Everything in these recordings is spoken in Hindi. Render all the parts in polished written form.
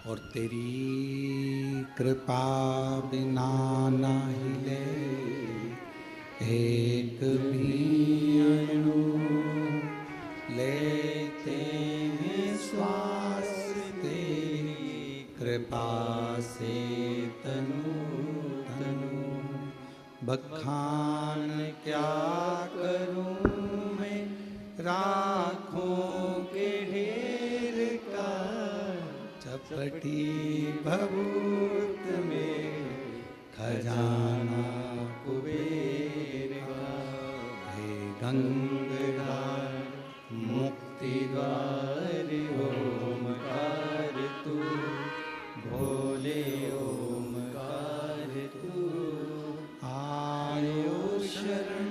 और तेरी कृपा बिना ना हिले एक भी अणु, लेते हैं श्वास तेरी कृपा से तनु तनु। बखान क्या करूं मैं राखों के ढेर का, चपटी भभूत में खजाना कुबेर का। हे गंगाधर मुक्ति द्वार ओमकार तू, भोले ओमकार तू। आयो शरण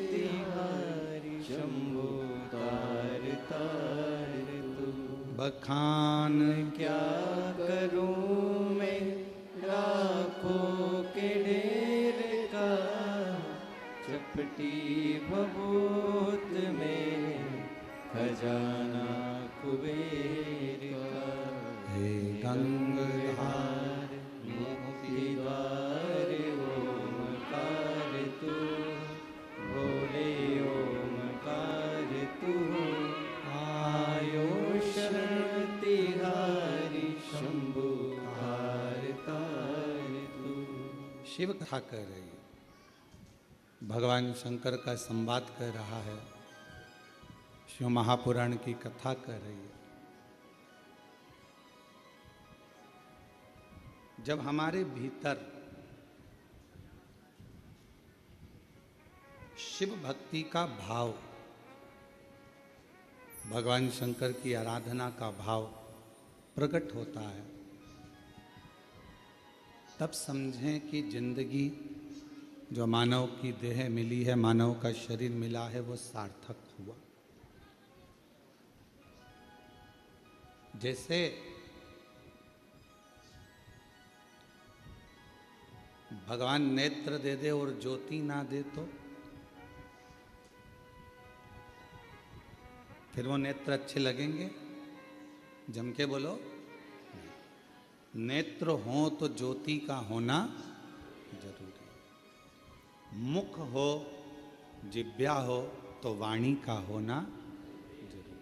तिहारी शंभो तार तार तू। बखान क्या करूं मैं लाखों के ढेर का, चपटी भभूत में खजाना कुबेर का। हे गंगाधर मुक्ति द्वार ओमकार तू, भोले ओमकार तू। आयो शरण तिहारी शंभु तार तार तू। शिव कथा कह रही है, भगवान शंकर का संवाद कर रहा है, शिव महापुराण की कथा कर रही है। जब हमारे भीतर शिव भक्ति का भाव, भगवान शंकर की आराधना का भाव प्रकट होता है, तब समझें कि जिंदगी जो मानव की देह मिली है, मानव का शरीर मिला है, वो सार्थक हुआ। जैसे भगवान नेत्र दे दे और ज्योति ना दे तो फिर वो नेत्र अच्छे लगेंगे? जम के बोलो। नेत्र हो तो ज्योति का होना जरूरी। मुख हो, जिह्वा हो तो वाणी का होना जरूरी।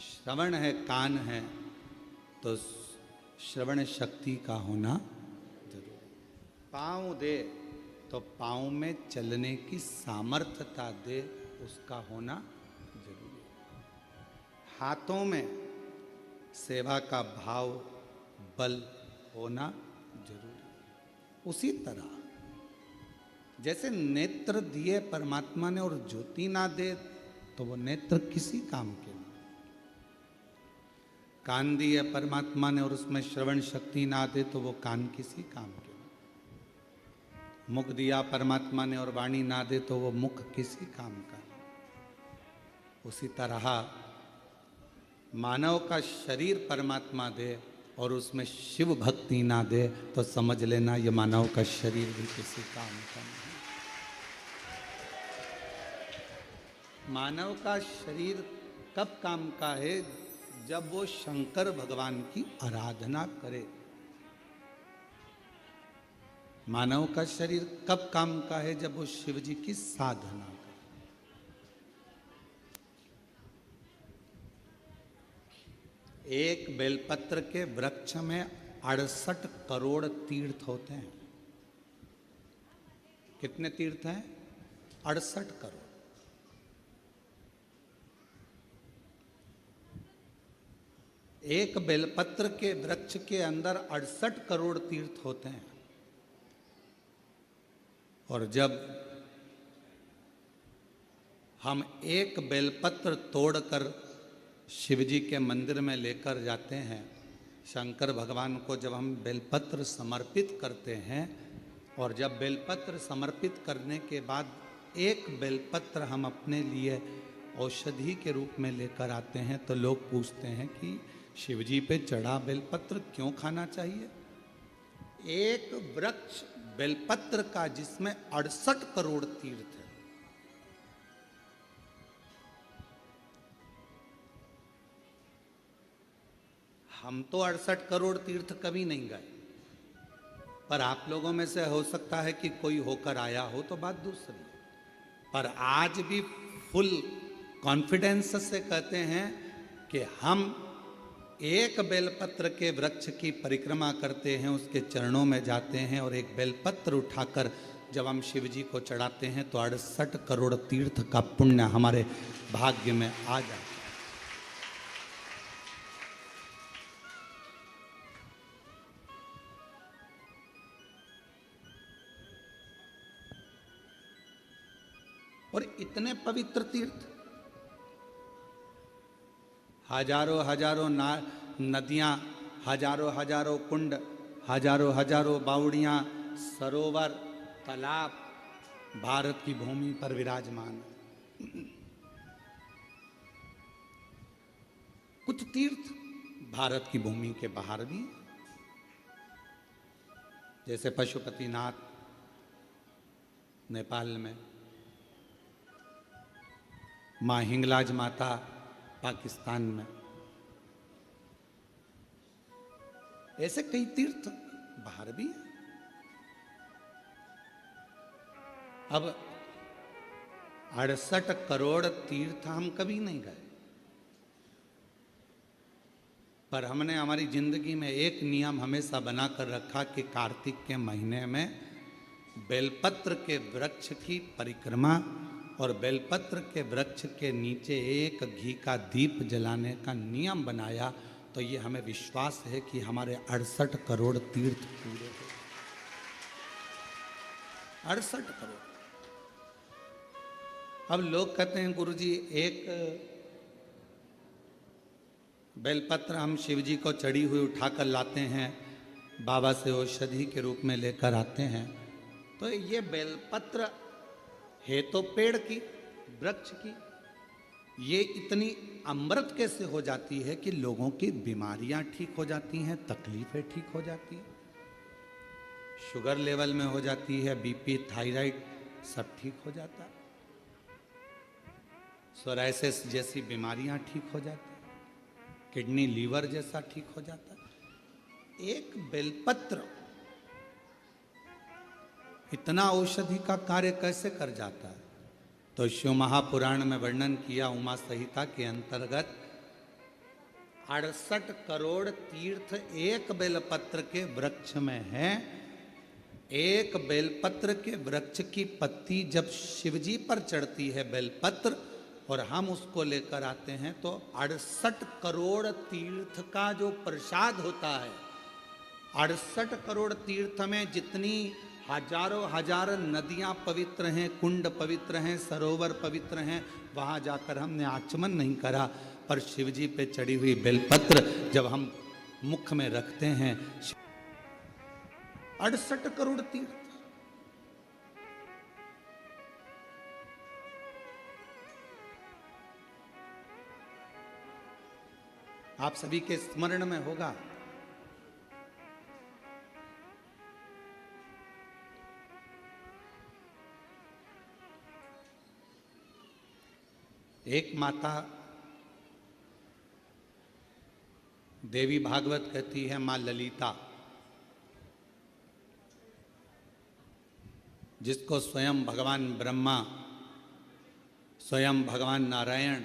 श्रवण है, कान है तो श्रवण शक्ति का होना जरूरी। पाँव दे तो पाँव में चलने की सामर्थ्यता दे, उसका होना जरूरी। हाथों में सेवा का भाव, बल होना जरूरी। उसी तरह जैसे नेत्र दिए परमात्मा ने और ज्योति ना दे तो वो नेत्र किसी काम के नहीं। कान दिए परमात्मा ने और उसमें श्रवण शक्ति ना दे तो वो कान किसी काम के नहीं। मुख दिया परमात्मा ने और वाणी ना दे तो वो मुख किसी काम का नहीं। उसी तरह मानव का शरीर परमात्मा दे और उसमें शिव भक्ति ना दे तो समझ लेना ये मानव का शरीर भी किसी काम का नहीं। मानव का शरीर कब काम का है? जब वो शंकर भगवान की आराधना करे। मानव का शरीर कब काम का है? जब वो शिव जी की साधना करे। एक बेलपत्र के वृक्ष में 68 करोड़ तीर्थ होते हैं। कितने तीर्थ हैं? 68 करोड़। एक बेलपत्र के वृक्ष के अंदर 68 करोड़ तीर्थ होते हैं। और जब हम एक बेलपत्र तोड़कर शिव जी के मंदिर में लेकर जाते हैं, शंकर भगवान को जब हम बेलपत्र समर्पित करते हैं, और जब बेलपत्र समर्पित करने के बाद एक बेलपत्र हम अपने लिए औषधि के रूप में लेकर आते हैं, तो लोग पूछते हैं कि शिव जी पे चढ़ा बेलपत्र क्यों खाना चाहिए? एक वृक्ष बेलपत्र का जिसमें 68 करोड़ तीर्थ है। हम तो 68 करोड़ तीर्थ कभी नहीं गए, पर आप लोगों में से हो सकता है कि कोई होकर आया हो तो बात दूसरी, पर आज भी फुल कॉन्फिडेंस से कहते हैं कि हम एक बेलपत्र के वृक्ष की परिक्रमा करते हैं, उसके चरणों में जाते हैं और एक बेलपत्र उठाकर जब हम शिव जी को चढ़ाते हैं तो 68 करोड़ तीर्थ का पुण्य हमारे भाग्य में आ जाता है। और इतने पवित्र तीर्थ, हजारों हजारों नदियां, हजारों हजारों कुंड, हजारों हजारों बावड़ियां, सरोवर, तालाब भारत की भूमि पर विराजमान है। कुछ तीर्थ भारत की भूमि के बाहर भी, जैसे पशुपतिनाथ नेपाल में, माँ हिंगलाज माता पाकिस्तान में, ऐसे कई तीर्थ बाहर भी हैं। अब 68 करोड़ तीर्थ हम कभी नहीं गए, पर हमने हमारी जिंदगी में एक नियम हमेशा बनाकर रखा कि कार्तिक के महीने में बेलपत्र के वृक्ष की परिक्रमा और बेलपत्र के वृक्ष के नीचे एक घी का दीप जलाने का नियम बनाया। तो ये हमें विश्वास है कि हमारे 68 करोड़ तीर्थ पूरे हो। 68 करोड़। अब लोग कहते हैं गुरुजी एक बेलपत्र हम शिव जी को चढ़ी हुई उठाकर लाते हैं, बाबा से औषधि के रूप में लेकर आते हैं, तो ये बेलपत्र है तो पेड़ की, वृक्ष की, ये इतनी अमृत कैसे हो जाती है कि लोगों की बीमारियां ठीक हो जाती हैं, तकलीफें ठीक हो जाती हैं, शुगर लेवल में हो जाती है, बीपी, थायराइड सब ठीक हो जाता है, सोराइसिस जैसी बीमारियां ठीक हो जाती हैं, किडनी लीवर जैसा ठीक हो जाता है। एक बेलपत्र इतना औषधि का कार्य कैसे कर जाता है? तो शिव महापुराण में वर्णन किया, उमा संहिता के अंतर्गत 68 करोड़ तीर्थ एक बेलपत्र के वृक्ष में है। एक बेलपत्र के वृक्ष की पत्ती जब शिवजी पर चढ़ती है बेलपत्र और हम उसको लेकर आते हैं तो 68 करोड़ तीर्थ का जो प्रसाद होता है, 68 करोड़ तीर्थ में जितनी हजारों हजार नदियां पवित्र हैं, कुंड पवित्र हैं, सरोवर पवित्र हैं, वहां जाकर हमने आचमन नहीं करा, पर शिवजी पे चढ़ी हुई बेलपत्र जब हम मुख में रखते हैं, 68 करोड़ तीर्थ। आप सभी के स्मरण में होगा, एक माता देवी भागवत कहती है, मां ललिता, जिसको स्वयं भगवान ब्रह्मा, स्वयं भगवान नारायण,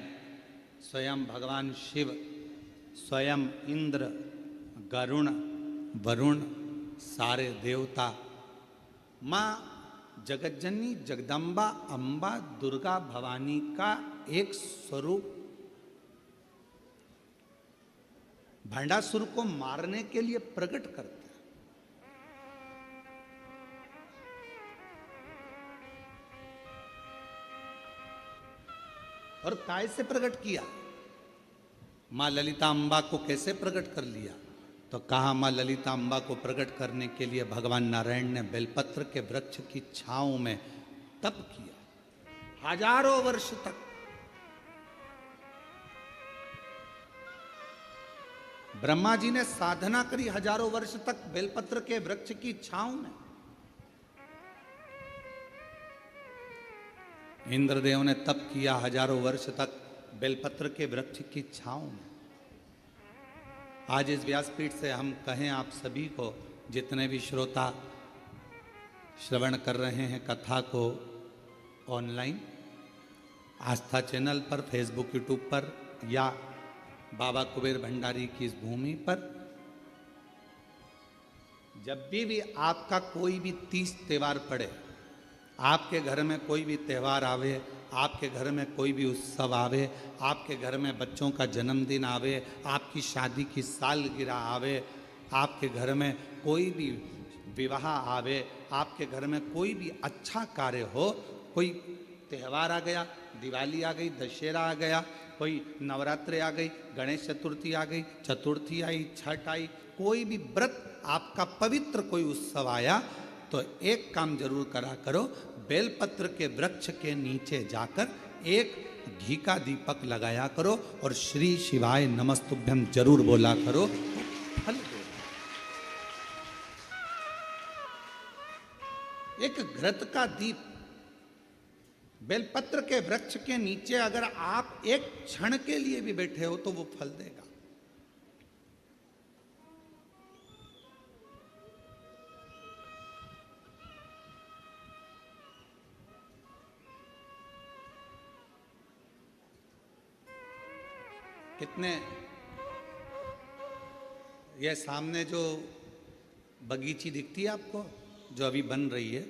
स्वयं भगवान शिव, स्वयं इंद्र, गरुण, वरुण, सारे देवता, मां जगज्जननी जगदम्बा अम्बा दुर्गा भवानी का एक स्वरूप भंडासुर को मारने के लिए प्रकट करते हैं। और काय से प्रकट किया? मां ललिता अम्बा को कैसे प्रकट कर लिया? तो कहा मां ललिता अम्बा को प्रकट करने के लिए भगवान नारायण ने बेलपत्र के वृक्ष की छांव में तप किया हजारों वर्ष तक। ब्रह्मा जी ने साधना करी हजारों वर्ष तक बेलपत्र के वृक्ष की छांव में। इंद्रदेव ने तप किया हजारों वर्ष तक बेलपत्र के वृक्ष की छांव में। आज इस व्यासपीठ से हम कहें आप सभी को, जितने भी श्रोता श्रवण कर रहे हैं कथा को ऑनलाइन, आस्था चैनल पर, फेसबुक, यूट्यूब पर या बाबा कुबेर भंडारी की इस भूमि पर, जब भी आपका कोई भी तीज त्यौहार पड़े, आपके घर में कोई भी त्यौहार आवे, आपके घर में कोई भी उत्सव आवे, आपके घर में बच्चों का जन्मदिन आवे, आपकी शादी की सालगिरह आवे, आपके घर में कोई भी विवाह आवे, आपके घर में कोई भी अच्छा कार्य हो, कोई त्यौहार आ गया, दिवाली आ गई, दशहरा आ गया, कोई नवरात्रि आ गई, गणेश चतुर्थी आ गई, चतुर्थी आई, छठ आई, कोई भी व्रत आपका पवित्र कोई उत्सव आया, तो एक काम जरूर करा करो, बेलपत्र के वृक्ष के नीचे जाकर एक घी का दीपक लगाया करो और श्री शिवाय नमस्तुभ्यम जरूर बोला करो, फल दो। एक घृत का दीप बेलपत्र के वृक्ष के नीचे अगर आप एक क्षण के लिए भी बैठे हो तो वो फल देगा। कितने, ये सामने जो बगीची दिखती है आपको, जो अभी बन रही है,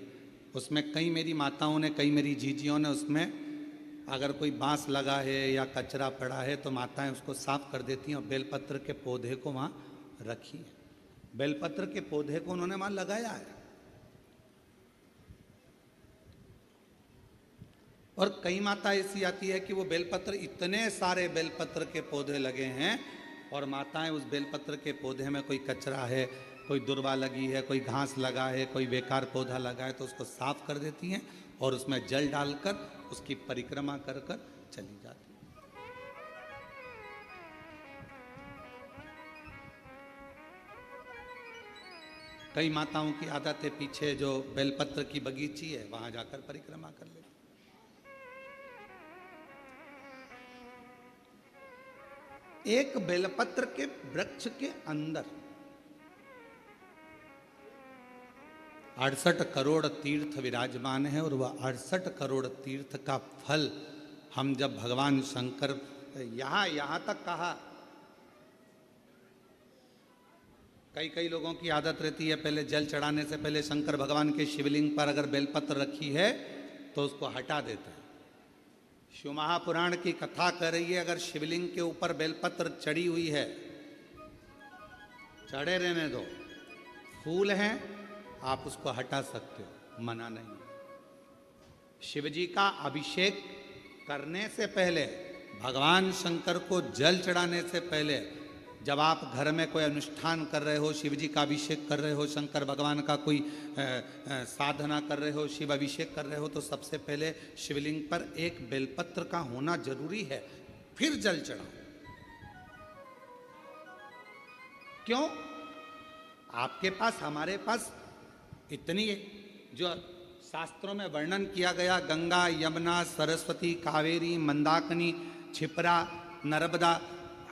उसमें कई मेरी माताओं ने, कई मेरी जीजियों ने, उसमें अगर कोई बांस लगा है या कचरा पड़ा है तो माताएं उसको साफ कर देती हैं और बेलपत्र के पौधे को वहाँ रखी है। बेलपत्र के पौधे को उन्होंने वहाँ लगाया है। और कई माता ऐसी आती है कि वो बेलपत्र, इतने सारे बेलपत्र के पौधे लगे हैं और माताएं उस बेलपत्र के पौधे में कोई कचरा है, कोई दुर्वा लगी है, कोई घास लगा है, कोई बेकार पौधा लगा है तो उसको साफ कर देती हैं और उसमें जल डालकर उसकी परिक्रमा कर कर चली जाती हैं। कई माताओं की आदत है, पीछे जो बेलपत्र की बगीची है वहां जाकर परिक्रमा कर लेती। एक बेलपत्र के वृक्ष के अंदर 68 करोड़ तीर्थ विराजमान है और वह 68 करोड़ तीर्थ का फल हम जब भगवान शंकर, यहां तक कहा, कई लोगों की आदत रहती है पहले जल चढ़ाने से पहले शंकर भगवान के शिवलिंग पर अगर बेलपत्र रखी है तो उसको हटा देते हैं। शिव महापुराण की कथा कर रही है, अगर शिवलिंग के ऊपर बेलपत्र चढ़ी हुई है, चढ़े रहने दो, फूल हैं, आप उसको हटा सकते हो, मना नहीं। शिवजी का अभिषेक करने से पहले, भगवान शंकर को जल चढ़ाने से पहले, जब आप घर में कोई अनुष्ठान कर रहे हो, शिवजी का अभिषेक कर रहे हो, शंकर भगवान का कोई साधना कर रहे हो, शिव अभिषेक कर रहे हो, तो सबसे पहले शिवलिंग पर एक बेलपत्र का होना जरूरी है, फिर जल चढ़ाओ। क्यों? आपके पास, हमारे पास इतनी, जो शास्त्रों में वर्णन किया गया, गंगा, यमुना, सरस्वती, कावेरी, मंदाकिनी, क्षिप्रा, नर्मदा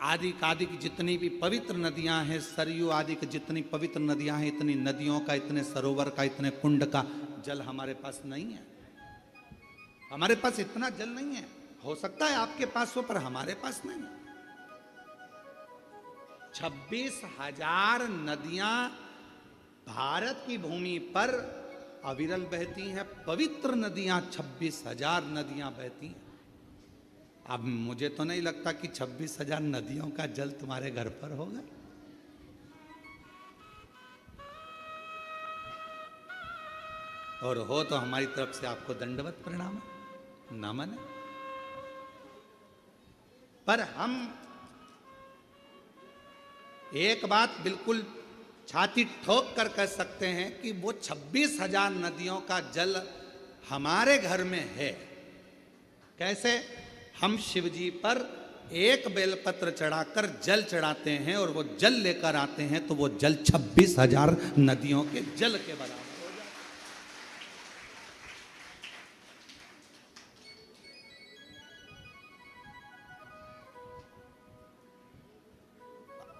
आदि की जितनी भी पवित्र नदियां हैं, सरयू आदि की जितनी पवित्र नदियां हैं, इतनी नदियों का, इतने सरोवर का, इतने कुंड का जल हमारे पास नहीं है। हमारे पास इतना जल नहीं है। हो सकता है आपके पास हो, पर हमारे पास नहीं। 26,000 नदियां भारत की भूमि पर अविरल बहती हैं, पवित्र नदियां 26,000 नदियां बहती हैं। अब मुझे तो नहीं लगता कि 26,000 नदियों का जल तुम्हारे घर पर होगा। और हो तो हमारी तरफ से आपको दंडवत प्रणाम है, नमन है। पर हम एक बात बिल्कुल छाती ठोक कर कह सकते हैं कि वो 26,000 नदियों का जल हमारे घर में है। कैसे? हम शिवजी पर एक बेलपत्र चढ़ाकर जल चढ़ाते हैं और वो जल लेकर आते हैं तो वो जल 26,000 नदियों के जल के बराबर हो जाता है।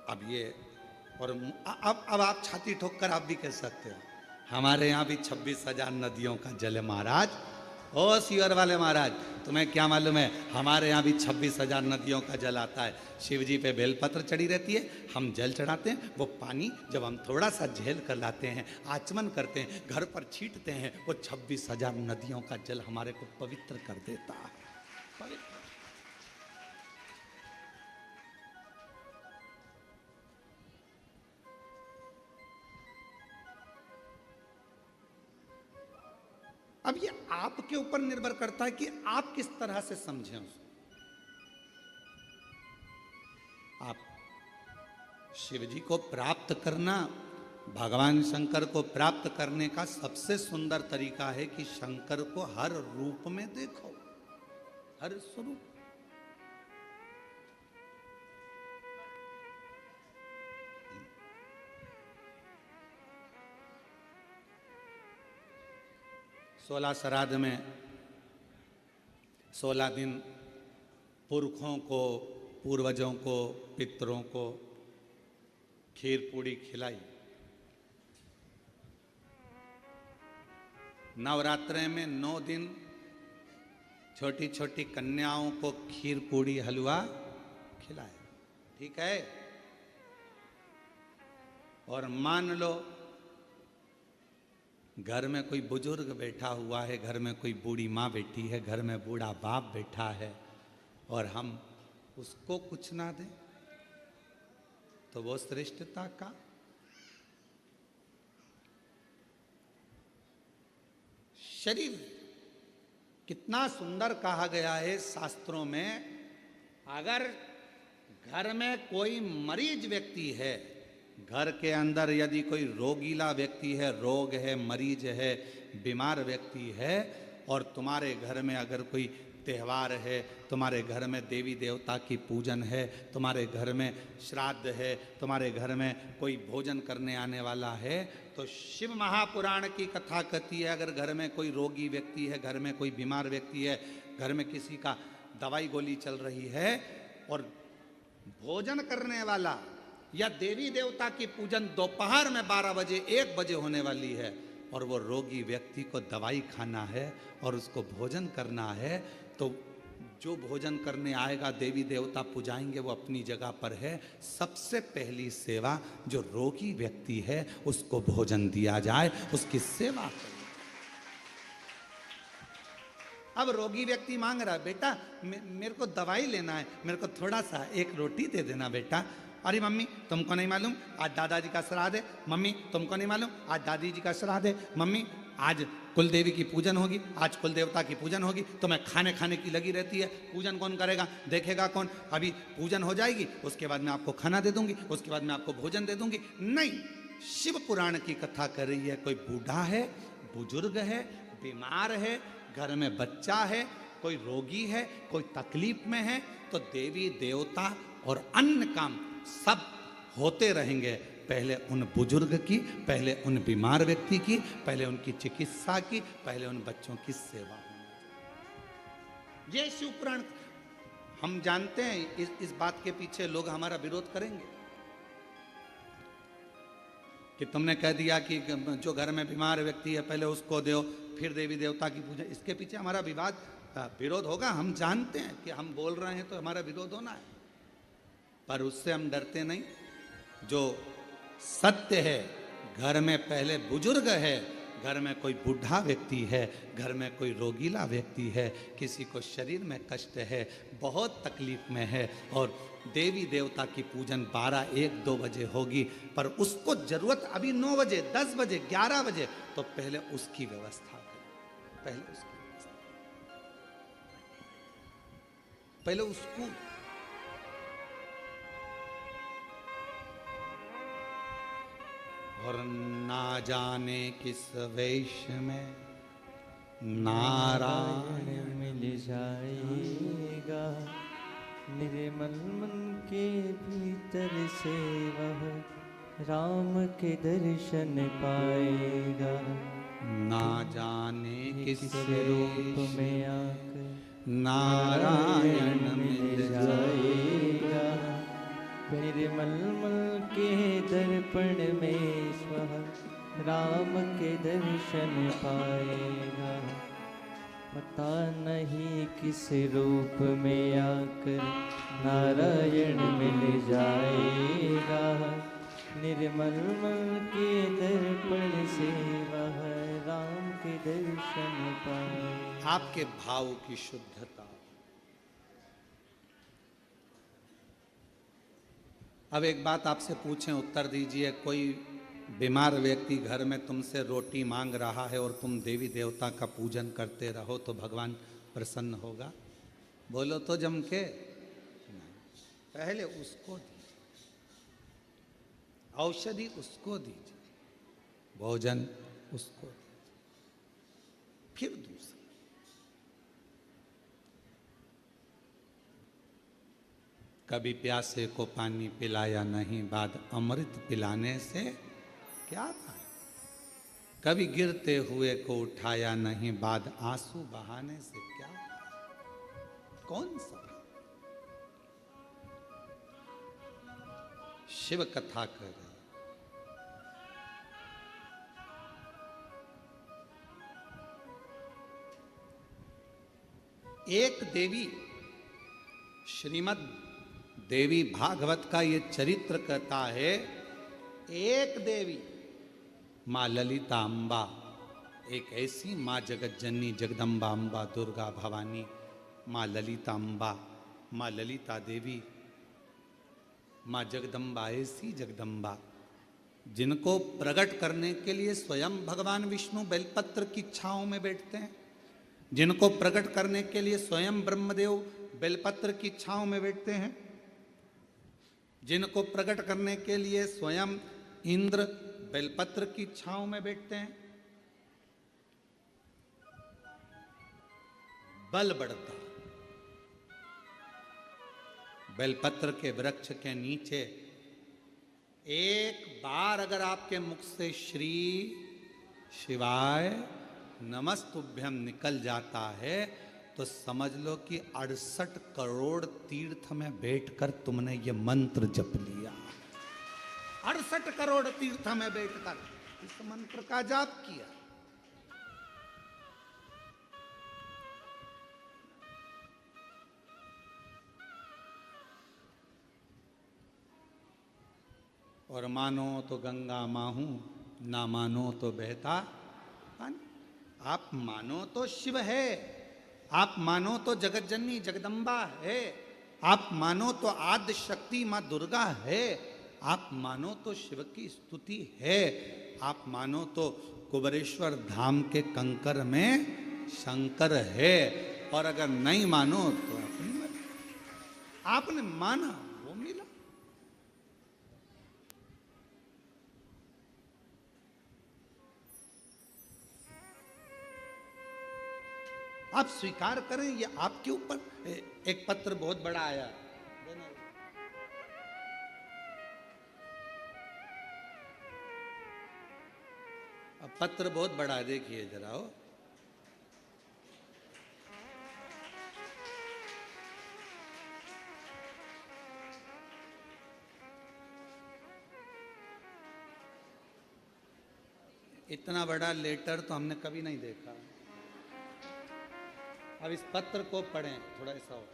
अब ये और अब आप छाती ठोक कर आप भी कह सकते हो हमारे यहाँ भी 26,000 नदियों का जल है महाराज। ओ सीवर वाले महाराज, तुम्हें क्या मालूम है, हमारे यहाँ भी 26,000 नदियों का जल आता है। शिव जी पे बेलपत्र चढ़ी रहती है, हम जल चढ़ाते हैं, वो पानी जब हम थोड़ा सा झेल कर लाते हैं, आचमन करते हैं, घर पर छींटते हैं, वो 26,000 नदियों का जल हमारे को पवित्र कर देता है। पवित्र। अब ये आपके ऊपर निर्भर करता है कि आप किस तरह से समझें उसको। आप शिव जी को प्राप्त करना, भगवान शंकर को प्राप्त करने का सबसे सुंदर तरीका है कि शंकर को हर रूप में देखो, हर स्वरूप। सोलह श्राद्ध में 16 दिन पुरखों को, पूर्वजों को, पितरों को खीर पूड़ी खिलाई। नवरात्रे में 9 दिन छोटी छोटी कन्याओं को खीर पूड़ी हलवा खिलाए, ठीक है। और मान लो घर में कोई बुजुर्ग बैठा हुआ है, घर में कोई बूढ़ी माँ बैठी है, घर में बूढ़ा बाप बैठा है, और हम उसको कुछ ना दें तो वो श्रेष्ठता का। शरीर कितना सुंदर कहा गया है शास्त्रों में, अगर घर में कोई मरीज व्यक्ति है, घर के अंदर यदि कोई रोगीला व्यक्ति है, रोग है, मरीज है, बीमार व्यक्ति है, और तुम्हारे घर में अगर कोई त्यौहार है, तुम्हारे घर में देवी देवता की पूजन है, तुम्हारे घर में श्राद्ध है, तुम्हारे घर में कोई भोजन करने आने वाला है, तो शिव महापुराण की कथा कहती है, अगर घर में कोई रोगी व्यक्ति है, घर में कोई बीमार व्यक्ति है, घर में किसी का दवाई गोली चल रही है, और भोजन करने वाला या देवी देवता की पूजन दोपहर में 12 बजे 1 बजे होने वाली है, और वो रोगी व्यक्ति को दवाई खाना है और उसको भोजन करना है, तो जो भोजन करने आएगा, देवी देवता पुजाएंगे, वो अपनी जगह पर है। सबसे पहली सेवा जो रोगी व्यक्ति है उसको भोजन दिया जाए, उसकी सेवा करें। अब रोगी व्यक्ति मांग रहा है, बेटा मेरे को दवाई लेना है, मेरे को थोड़ा सा एक रोटी दे देना बेटा। अरे मम्मी तुमको नहीं मालूम आज दादाजी का श्राद्ध है, मम्मी तुमको नहीं मालूम आज दादी जी का श्राद्ध है, मम्मी आज कुल देवी की पूजन होगी, आज कुल देवता की पूजन होगी, तो मैं खाने की लगी रहती है। पूजन कौन करेगा, देखेगा कौन, अभी पूजन हो जाएगी उसके बाद मैं आपको खाना दे दूंगी, उसके बाद मैं आपको भोजन दे दूंगी। नहीं, शिव पुराण की कथा कर रही है, कोई बूढ़ा है, बुजुर्ग है, बीमार है, घर में बच्चा है, कोई रोगी है, कोई तकलीफ में है, तो देवी देवता और अन्य काम सब होते रहेंगे। पहले उन बुजुर्ग की, पहले उन बीमार व्यक्ति की, पहले उनकी चिकित्सा की, पहले उन बच्चों की सेवा होनी। ये शिव पुराण हम जानते हैं। इस बात के पीछे लोग हमारा विरोध करेंगे कि तुमने कह दिया कि जो घर में बीमार व्यक्ति है पहले उसको दो, फिर देवी देवता की पूजा। इसके पीछे हमारा विरोध होगा, हम जानते हैं कि हम बोल रहे हैं तो हमारा विरोध होना है, पर उससे हम डरते नहीं। जो सत्य है, घर में पहले बुजुर्ग है, घर में कोई बूढ़ा व्यक्ति है, घर में कोई रोगीला व्यक्ति है, किसी को शरीर में कष्ट है, बहुत तकलीफ में है, और देवी देवता की पूजन 12, 1, 2 बजे होगी, पर उसको जरूरत अभी 9 बजे, 10 बजे, 11 बजे, तो पहले उसकी व्यवस्था करें, पहले उसको और ना जाने किस वेश में नारायण मिल जाएगा, निर्मल मन के भीतर से वह राम के दर्शन पाएगा। ना जाने किस रूप में आकर नारायण मिल जाएगा, निर्मल मल के दर्पण में स्वः राम के दर्शन पाएगा। पता नहीं किस रूप में आकर नारायण मिल जाएगा। निर्मल मल के दर्पण से वह राम के दर्शन पाएगा। आपके भाव की शुद्धता। अब एक बात आपसे पूछें, उत्तर दीजिए। कोई बीमार व्यक्ति घर में तुमसे रोटी मांग रहा है और तुम देवी देवता का पूजन करते रहो तो भगवान प्रसन्न होगा? बोलो तो जम के। पहले उसको दीजिए, औषधि उसको दीजिए, भोजन उसको दीजिए, फिर दूसरा। कभी प्यासे को पानी पिलाया नहीं, बाद अमृत पिलाने से क्या था? कभी गिरते हुए को उठाया नहीं, बाद आंसू बहाने से क्या? कौन सा? शिव कथा कर रहे। एक देवी, श्रीमद् देवी भागवत का ये चरित्र कहता है, एक देवी माँ ललिता अम्बा, एक ऐसी माँ जगत जननी जगदम्बा अम्बा दुर्गा भवानी, माँ ललिता अम्बा, माँ ललिता देवी, माँ जगदम्बा, ऐसी जगदम्बा जिनको प्रकट करने के लिए स्वयं भगवान विष्णु बेलपत्र की छांव में बैठते हैं, जिनको प्रकट करने के लिए स्वयं ब्रह्मदेव बेलपत्र की छांव में बैठते हैं, जिनको प्रकट करने के लिए स्वयं इंद्र बेलपत्र की छांव में बैठते हैं। बल बढ़ता। बेलपत्र के वृक्ष के नीचे एक बार अगर आपके मुख से श्री शिवाय नमस्तुभ्यम निकल जाता है तो समझ लो कि 68 करोड़ तीर्थ में बैठकर तुमने ये मंत्र जप लिया। 68 करोड़ तीर्थ में बैठकर इस मंत्र का जाप किया। और मानो तो गंगा माहू, ना मानो तो बहता पानी। आप मानो तो शिव है, आप मानो तो जगत जननी जगदम्बा है, आप मानो तो आद्य शक्ति माँ दुर्गा है, आप मानो तो शिव की स्तुति है, आप मानो तो कुबेरेश्वर धाम के कंकर में शंकर है। और अगर नहीं मानो तो अपनी मर्जी। आपने माना वो मिला। आप स्वीकार करें, ये आपके ऊपर। एक पत्र बहुत बड़ा आया, अब पत्र बहुत बड़ा है, देखिए जरा हो। इतना बड़ा लेटर तो हमने कभी नहीं देखा। अब इस पत्र को पढ़ें, थोड़ा ऐसा हो।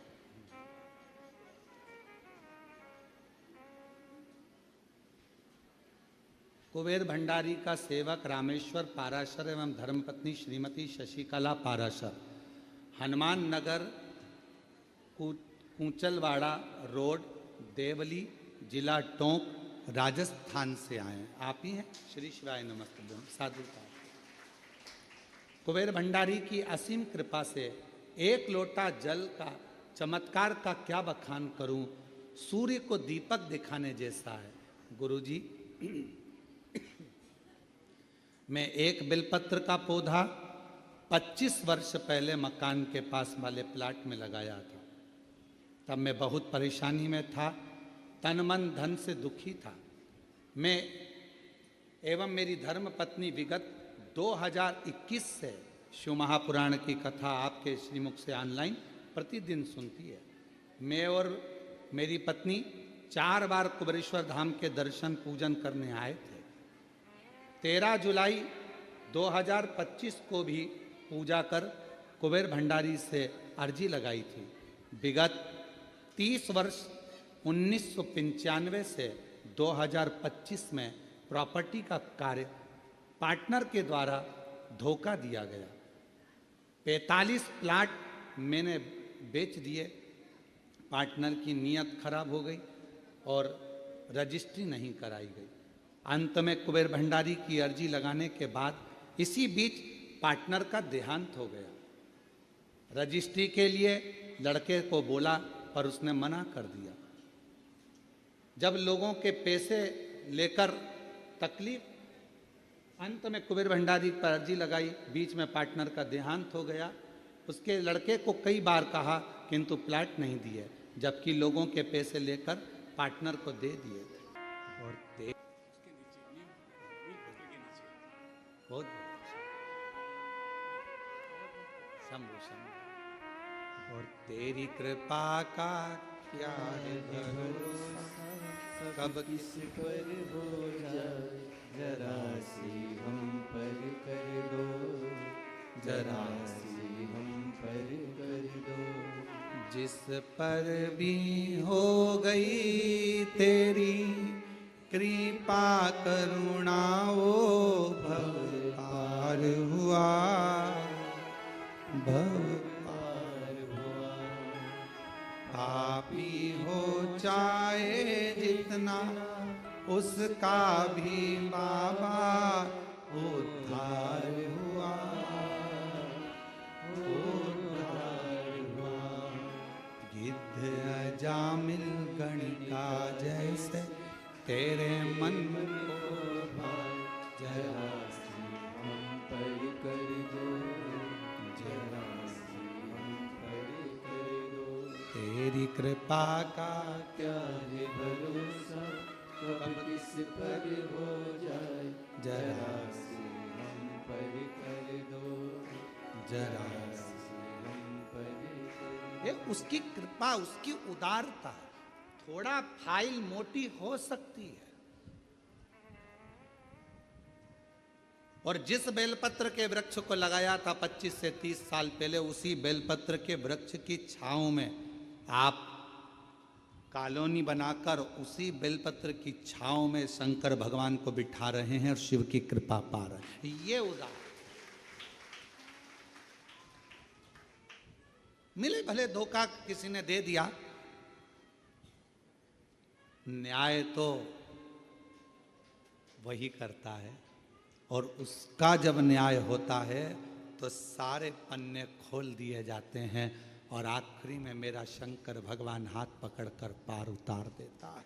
कुबेर भंडारी का सेवक रामेश्वर पाराशर एवं धर्मपत्नी श्रीमती शशिकला पाराशर, हनुमान नगर कूचलवाड़ा रोड, देवली, जिला टोंक, राजस्थान से आए। आप ही हैं? श्री शिवाय नमस्ते। साधु का कुबेर भंडारी की असीम कृपा से एक लोटा जल का चमत्कार का क्या बखान करूं, सूर्य को दीपक दिखाने जैसा है। गुरुजी, मैं एक बिलपत्र का पौधा 25 वर्ष पहले मकान के पास वाले प्लाट में लगाया था। तब मैं बहुत परेशानी में था, तन मन धन से दुखी था। मैं एवं मेरी धर्म पत्नी विगत 2021 से शिव महापुराण की कथा आपके श्रीमुख से ऑनलाइन प्रतिदिन सुनती है। मैं और मेरी पत्नी 4 बार कुबेरेश्वर धाम के दर्शन पूजन करने आए थे। 13 जुलाई 2025 को भी पूजा कर कुबेर भंडारी से अर्जी लगाई थी। विगत 30 वर्ष 1995 से 2025 में प्रॉपर्टी का कार्य पार्टनर के द्वारा धोखा दिया गया। 45 प्लाट मैंने बेच दिए, पार्टनर की नीयत खराब हो गई और रजिस्ट्री नहीं कराई गई। अंत में कुबेर भंडारी की अर्जी लगाने के बाद इसी बीच पार्टनर का देहांत हो गया। रजिस्ट्री के लिए लड़के को बोला पर उसने मना कर दिया। जब लोगों के पैसे लेकर तकलीफ, अंत में कुबेर भंडारी पर अर्जी लगाई, बीच में पार्टनर का देहांत हो गया। उसके लड़के को कई बार कहा किंतु प्लाट नहीं दिए, जबकि लोगों के पैसे लेकर पार्टनर को दे दिए थे। और बहुत शंभु शंभु। और तेरी कृपा का क्या है भरोसा, कब किस पर हो जाए, जरा सी हम पर कर दो, जरा सी हम पर कर दो। जिस पर भी हो गई तेरी कृपा करुणा, वो भव पार हुआ, भव पार हुआ। पापी हो चाहे जितना, उसका भी बाबा उद्धार हुआ, उद्धार हुआ। गिद्ध अजामिल गणिका जैसे तेरे मन को भाए, जरा सी हम पर कर दो, जरा सी हम पर कर दो। तेरी कृपा का क्या है भरोसा, कब किस पर हो जाए, जरा सी हम पर कर दो, जरा सी हम पर कर ये उसकी कृपा, उसकी उदारता। थोड़ा फाइल मोटी हो सकती है, और जिस बेलपत्र के वृक्ष को लगाया था 25 से 30 साल पहले, उसी बेलपत्र के वृक्ष की छांव में आप कॉलोनी बनाकर उसी बेलपत्र की छांव में शंकर भगवान को बिठा रहे हैं और शिव की कृपा पा रहे हैं। ये उदाहरण मिले भले धोखा किसी ने दे दिया, न्याय तो वही करता है, और उसका जब न्याय होता है तो सारे पन्ने खोल दिए जाते हैं, और आखिरी में मेरा शंकर भगवान हाथ पकड़कर पार उतार देता है।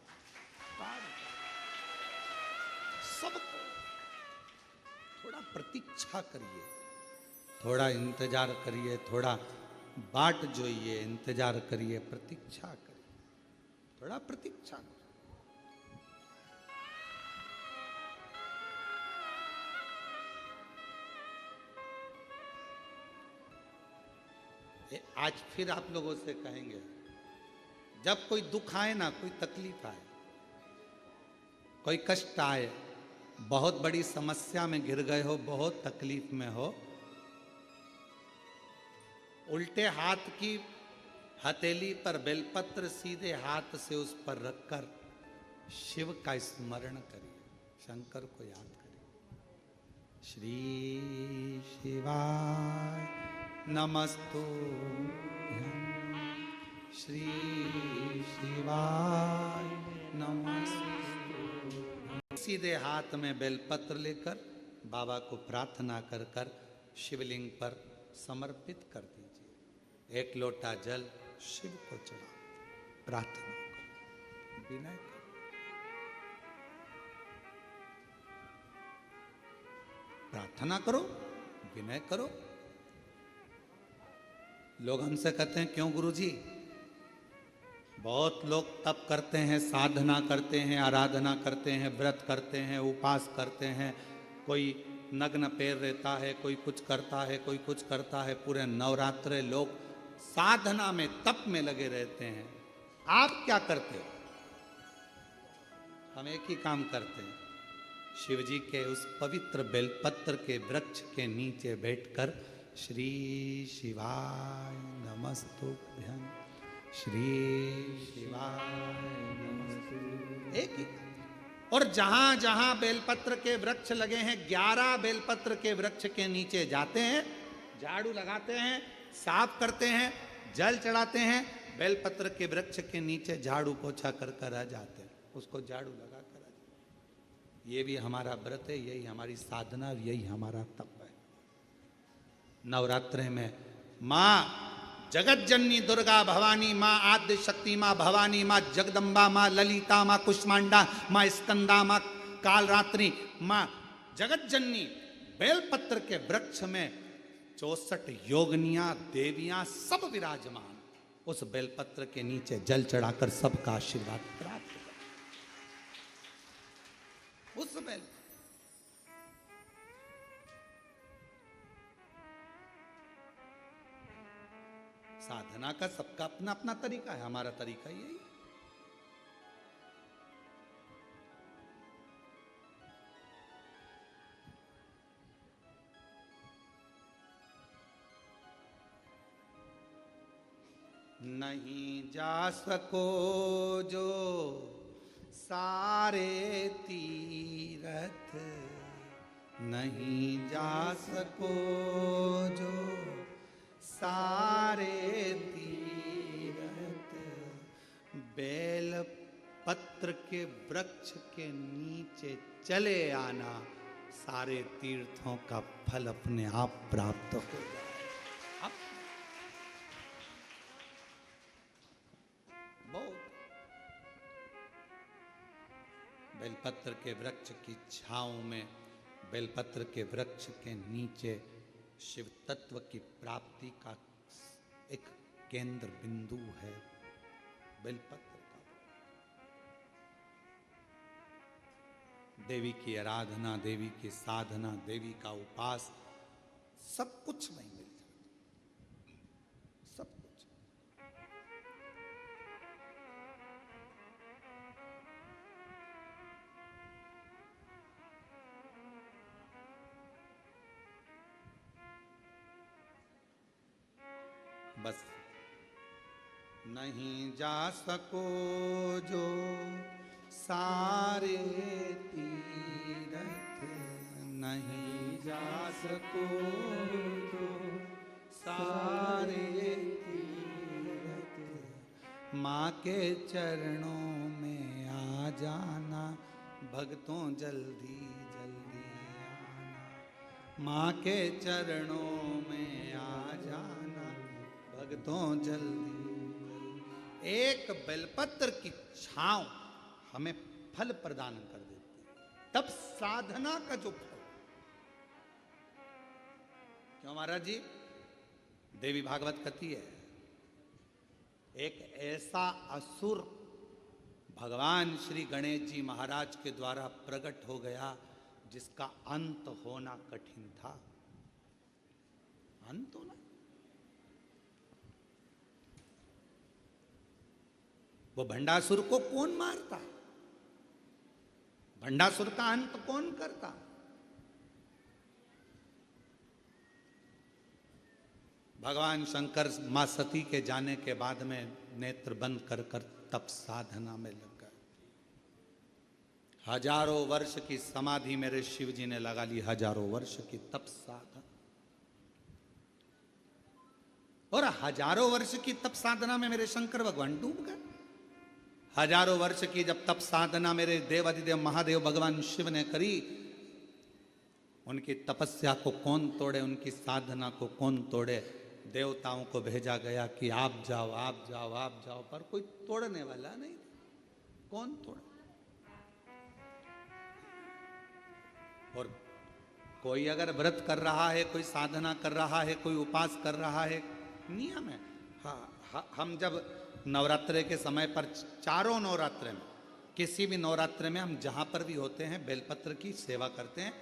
सबको थोड़ा प्रतीक्षा करिए, थोड़ा इंतजार करिए, थोड़ा बाट जोइए, इंतजार करिए, प्रतीक्षा करिए, थोड़ा प्रतीक्षा करिए। आज फिर आप लोगों से कहेंगे, जब कोई दुख आए ना, कोई तकलीफ आए, कोई कष्ट आए, बहुत बड़ी समस्या में घिर गए हो, बहुत तकलीफ में हो, उल्टे हाथ की हथेली पर बेलपत्र सीधे हाथ से उस पर रखकर शिव का स्मरण करिए, शंकर को याद करिए। श्री शिवाय नमस्तुभ्यं, श्री शिवाय नमस्तुभ्यं। सीधे हाथ में बेलपत्र लेकर बाबा को प्रार्थना कर कर शिवलिंग पर समर्पित कर दीजिए। एक लोटा जल शिव को चढ़ाओ, प्रार्थना करो, विनय करो। प्रार्थना करो, विनय करो। लोग हमसे कहते हैं, क्यों गुरुजी? बहुत लोग तप करते हैं, साधना करते हैं, आराधना करते हैं, व्रत करते हैं, उपवास करते हैं, कोई नग्न पैर रहता है, कोई कुछ करता है, कोई कुछ करता है। पूरे नवरात्रे लोग साधना में, तप में लगे रहते हैं। आप क्या करते हो? हम एक ही काम करते हैं, शिव जी के उस पवित्र बेलपत्र के वृक्ष के नीचे बैठकर श्री शिवाय नमस्तुभ्यं, श्री शिवाय नमस्तुभ्यं, एक ही। और जहां जहां बेलपत्र के वृक्ष लगे हैं, 11 बेलपत्र के वृक्ष के नीचे जाते हैं, झाड़ू लगाते हैं, साफ करते हैं, जल चढ़ाते हैं, बेलपत्र के वृक्ष के नीचे झाड़ू पोछा कर आ जाते हैं, उसको झाड़ू लगा कर आ जाते। ये भी हमारा व्रत है, यही हमारी साधना, यही हमारा तप है। नवरात्रे में माँ जगत जननी दुर्गा भवानी, माँ आद्य शक्ति, माँ भवानी, माँ जगदम्बा, माँ ललिता, माँ कुष्मांडा, माँ स्कंदा, माँ कालरात्रि, माँ जगत जननी बेलपत्र के वृक्ष में 64 योगनियां देवियां सब विराजमान, उस बेलपत्र के नीचे जल चढ़ाकर सबका आशीर्वाद प्राप्त कर। उस बेल साधना का सबका अपना अपना तरीका है, हमारा तरीका यही है। नहीं जा सको जो सारे तीरथ, नहीं जा सको जो सारे तीरथ, बेल पत्र के वृक्ष के नीचे चले आना, सारे तीर्थों का फल अपने आप प्राप्त हो जाए। बेलपत्र के वृक्ष की छांव में, बेलपत्र के वृक्ष के नीचे शिव तत्व की प्राप्ति का एक केंद्र बिंदु है बेलपत्र का। देवी की आराधना, देवी की साधना, देवी का उपास, सब कुछ वहीं मिल जाता, सब कुछ। बस नहीं जा सको जो सारे तीरथ, नहीं जा सको जो सारे तीरथ, माँ के चरणों में आ जाना, भक्तों जल्दी जल्दी आना, माँ के चरणों में आ जाना, भक्तों जल्दी। एक बेलपत्र की छांव हमें फल प्रदान कर देती है, तब साधना का जो फल। क्यों महाराज जी? देवी भागवत कहती है, एक ऐसा असुर भगवान श्री गणेश जी महाराज के द्वारा प्रकट हो गया जिसका अंत होना कठिन था। अंत होना, वो भंडासुर को कौन मारता? भंडासुर का अंत कौन करता? भगवान शंकर मां सती के जाने के बाद में नेत्र बंद कर कर तप साधना में लग गए। हजारों वर्ष की समाधि मेरे शिव जी ने लगा ली, हजारों वर्ष की तप साधना। और हजारों वर्ष की तप साधना में मेरे शंकर भगवान डूब गए। हजारों वर्ष की जब तप साधना मेरे देवाधिदेव महादेव भगवान शिव ने करी, उनकी तपस्या को कौन तोड़े, उनकी साधना को कौन तोड़े? देवताओं को भेजा गया कि आप जाओ आप जाओ आप जाओ, पर कोई तोड़ने वाला नहीं। कौन तोड़े? और कोई अगर व्रत कर रहा है, कोई साधना कर रहा है, कोई उपास कर रहा है, नियम है। हाँ, हम जब नवरात्रे के समय पर, चारों नवरात्रे में, किसी भी नवरात्रे में हम जहां पर भी होते हैं बेलपत्र की सेवा करते हैं।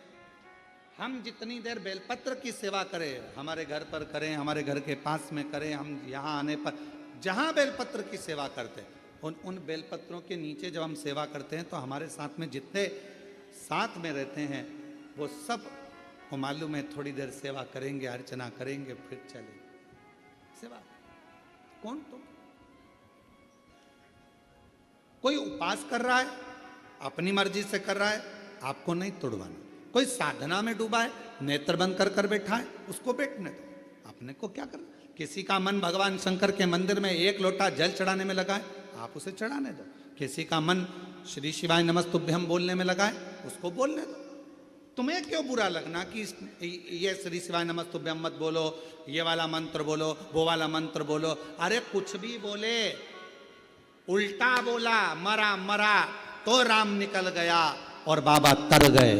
हम जितनी देर बेलपत्र की सेवा करें, हमारे घर पर करें, हमारे घर के पास में करें, हम यहाँ आने पर जहां बेलपत्र की सेवा करते हैं, उन बेलपत्रों के नीचे जब हम सेवा करते हैं तो हमारे साथ में जितने साथ में रहते हैं वो सब को मालूम है थोड़ी देर सेवा करेंगे, अर्चना करेंगे, फिर चले सेवा। कौन तुम? कोई उपास कर रहा है, अपनी मर्जी से कर रहा है, आपको नहीं तोड़वाना। कोई साधना में डूबा है, नेत्र बंद कर कर बैठा है, उसको बैठने दो, अपने को क्या करना। किसी का मन भगवान शंकर के मंदिर में एक लोटा जल चढ़ाने में लगा है, आप उसे चढ़ाने दो। किसी का मन श्री शिवाय नमस्तुभ्यम बोलने में लगा है, उसको बोलने दो। तुम्हें क्यों बुरा लगना कि ये श्री शिवाय नमस्तुभ्यम मत बोलो, ये वाला मंत्र बोलो, वो वाला मंत्र बोलो। अरे कुछ भी बोले, उल्टा बोला, मरा मरा तो राम निकल गया और बाबा तर गए।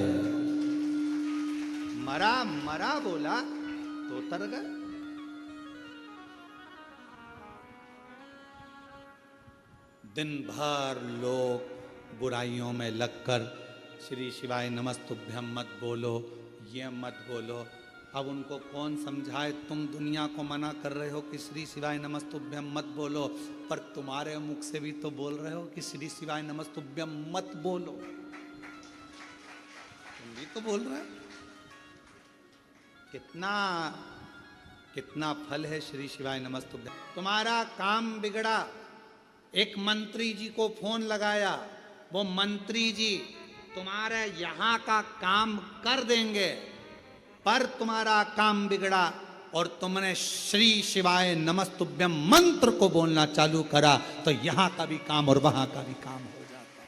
मरा मरा बोला तो तर गए। दिन भर लोग बुराइयों में लगकर श्री शिवाय नमस्तुभ्यम मत बोलो, ये मत बोलो। अब उनको कौन समझाए? तुम दुनिया को मना कर रहे हो कि श्री शिवाय नमस्तुभ्यम मत बोलो, पर तुम्हारे मुख से भी तो बोल रहे हो कि श्री शिवाय नमस्तुभ्यम मत बोलो। तुम भी तो बोल रहे हो। कितना कितना फल है श्री शिवाय नमस्तुभ्यम। तुम्हारा काम बिगड़ा, एक मंत्री जी को फोन लगाया, वो मंत्री जी तुम्हारे यहां का काम कर देंगे, पर तुम्हारा काम बिगड़ा और तुमने श्री शिवाय नमस्तुभ्यम मंत्र को बोलना चालू करा तो यहां का भी काम और वहां का भी काम हो जाता।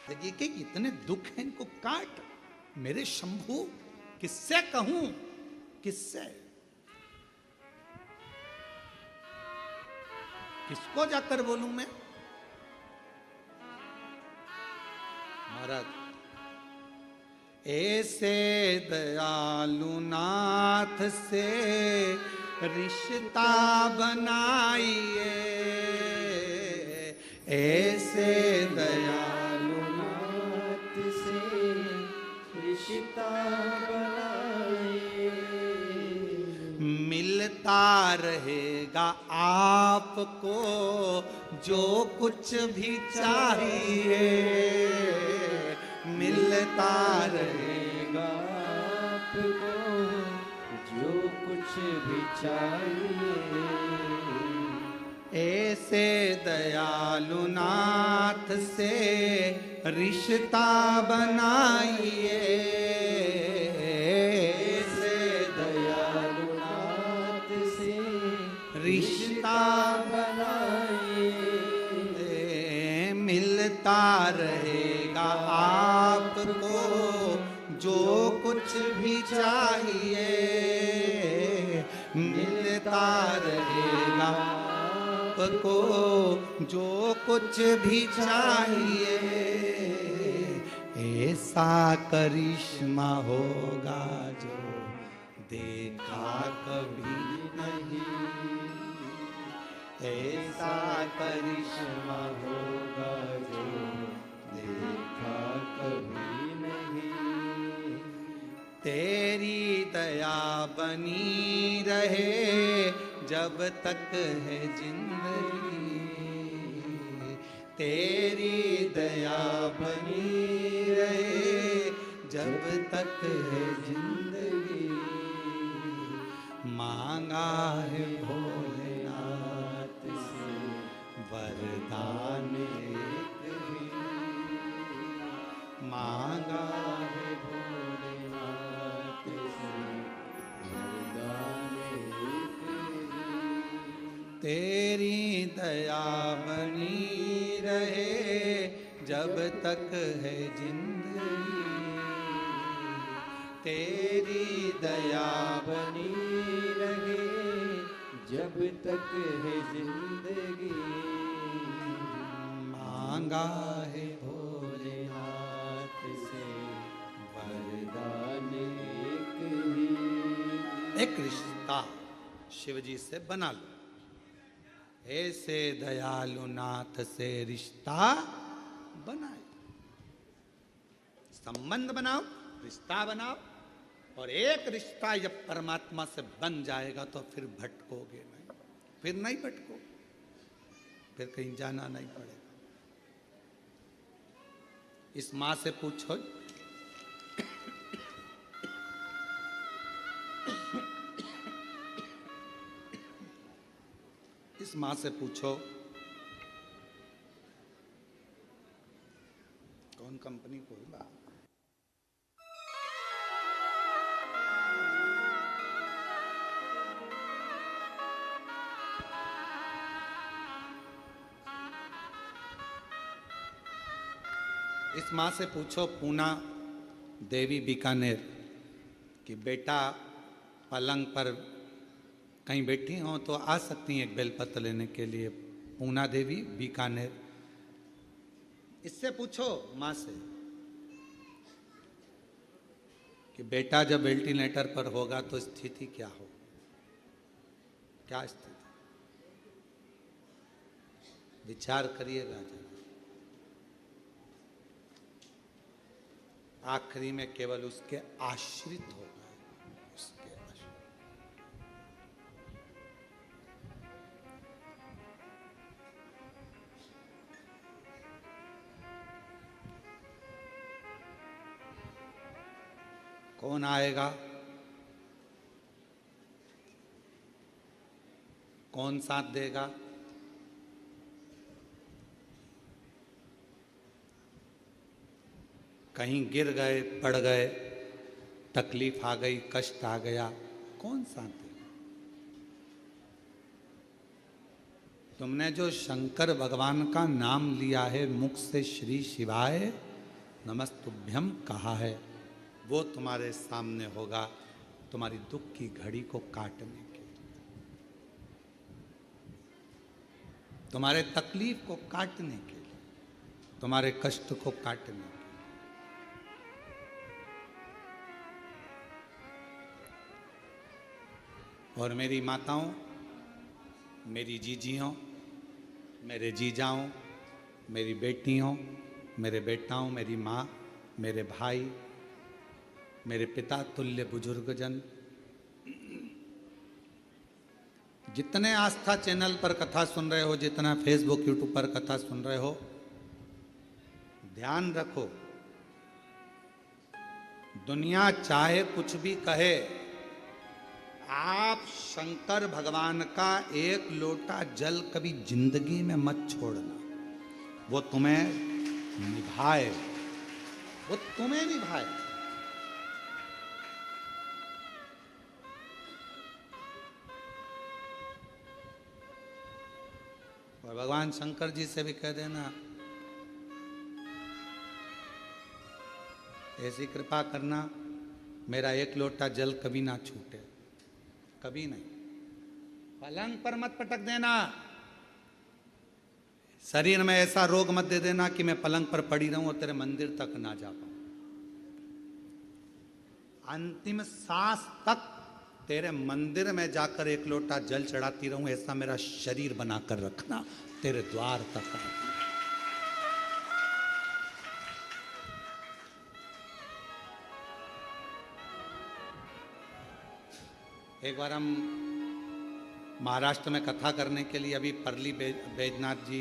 देखिए कि इतने दुख हैं, इनको काट मेरे शंभू। किससे कहूं, किससे, किसको जाकर बोलूं मैं? महाराज ऐसे दयालु नाथ से रिश्ता बनाइए, ऐसे दयालु नाथ से रिश्ता बनाइए, मिलता रहेगा आपको जो कुछ भी चाहिए, मिलता रहेगा आपको जो कुछ भी चाहिए। ऐसे दयालु नाथ से रिश्ता बनाइए, ऐसे दयालु नाथ से रिश्ता बनाइए, मिलता रहेगा आपको जो कुछ भी चाहिए, मिलता रहेगा आपको जो कुछ भी चाहिए। ऐसा करिश्मा होगा जो देखा कभी नहीं, ऐसा करिश्मा होगा जो देखा कभी नहीं। तेरी दया बनी रहे जब तक है जिंदगी, तेरी दया बनी रहे जब तक है जिंदगी। मांगा है भोलेनाथ से वरदान एक भी, मांगा है भोलेनाथ से वरदान एक भी। तेरी दया बनी रहे जब तक है जिंदगी, तेरी दया बनी रहे जब तक है जिंदगी। मांगा है भोलेनाथ से वरदान एक ही। एक रिश्ता शिव जी से बना लो, ऐसे दयालु नाथ से रिश्ता बनाए। संबंध बनाओ, रिश्ता बनाओ, और एक रिश्ता जब परमात्मा से बन जाएगा तो फिर भटकोगे नहीं, फिर नहीं भटको, फिर कहीं जाना नहीं पड़ेगा। इस माँ से पूछो, इस माँ से पूछो कौन कंपनी को होगा। इस माँ से पूछो पूना देवी बीकानेर कि बेटा पलंग पर कहीं बैठी हो तो आ सकती हैं एक बेलपत्र लेने के लिए, पूना देवी बीकानेर। इससे पूछो माँ से कि बेटा जब वेंटिलेटर पर होगा तो स्थिति क्या हो, क्या स्थिति, विचार करिएगा जरा। आखिरी में केवल उसके आश्रित होगा, उसके आश्रित। कौन आएगा, कौन साथ देगा, कहीं गिर गए, पड़ गए, तकलीफ आ गई, कष्ट आ गया, कौन साथ देगा। तुमने जो शंकर भगवान का नाम लिया है, मुख से श्री शिवाय नमस्तुभ्यम कहा है, वो तुम्हारे सामने होगा तुम्हारी दुख की घड़ी को काटने के, तुम्हारे तकलीफ को काटने के लिए, तुम्हारे कष्ट को काटने के लिए। और मेरी माताओं, मेरी जीजियों, मेरे जीजाओं, मेरी बेटियों, मेरे बेटाओं, मेरी माँ, मेरे भाई, मेरे पिता तुल्य बुजुर्गजन, जितने आस्था चैनल पर कथा सुन रहे हो, जितना फेसबुक यूट्यूब पर कथा सुन रहे हो, ध्यान रखो, दुनिया चाहे कुछ भी कहे, आप शंकर भगवान का एक लोटा जल कभी जिंदगी में मत छोड़ना। वो तुम्हें निभाए, वो तुम्हें निभाए। और भगवान शंकर जी से भी कह देना, ऐसी कृपा करना मेरा एक लोटा जल कभी ना छूटे, कभी नहीं। पलंग पर मत पटक देना, शरीर में ऐसा रोग मत दे देना कि मैं पलंग पर पड़ी रहूं और तेरे मंदिर तक ना जा पाऊं। अंतिम सांस तक तेरे मंदिर में जाकर एक लोटा जल चढ़ाती रहूं, ऐसा मेरा शरीर बनाकर रखना तेरे द्वार तक। एक बार हम महाराष्ट्र में कथा करने के लिए अभी परली बैजनाथ जी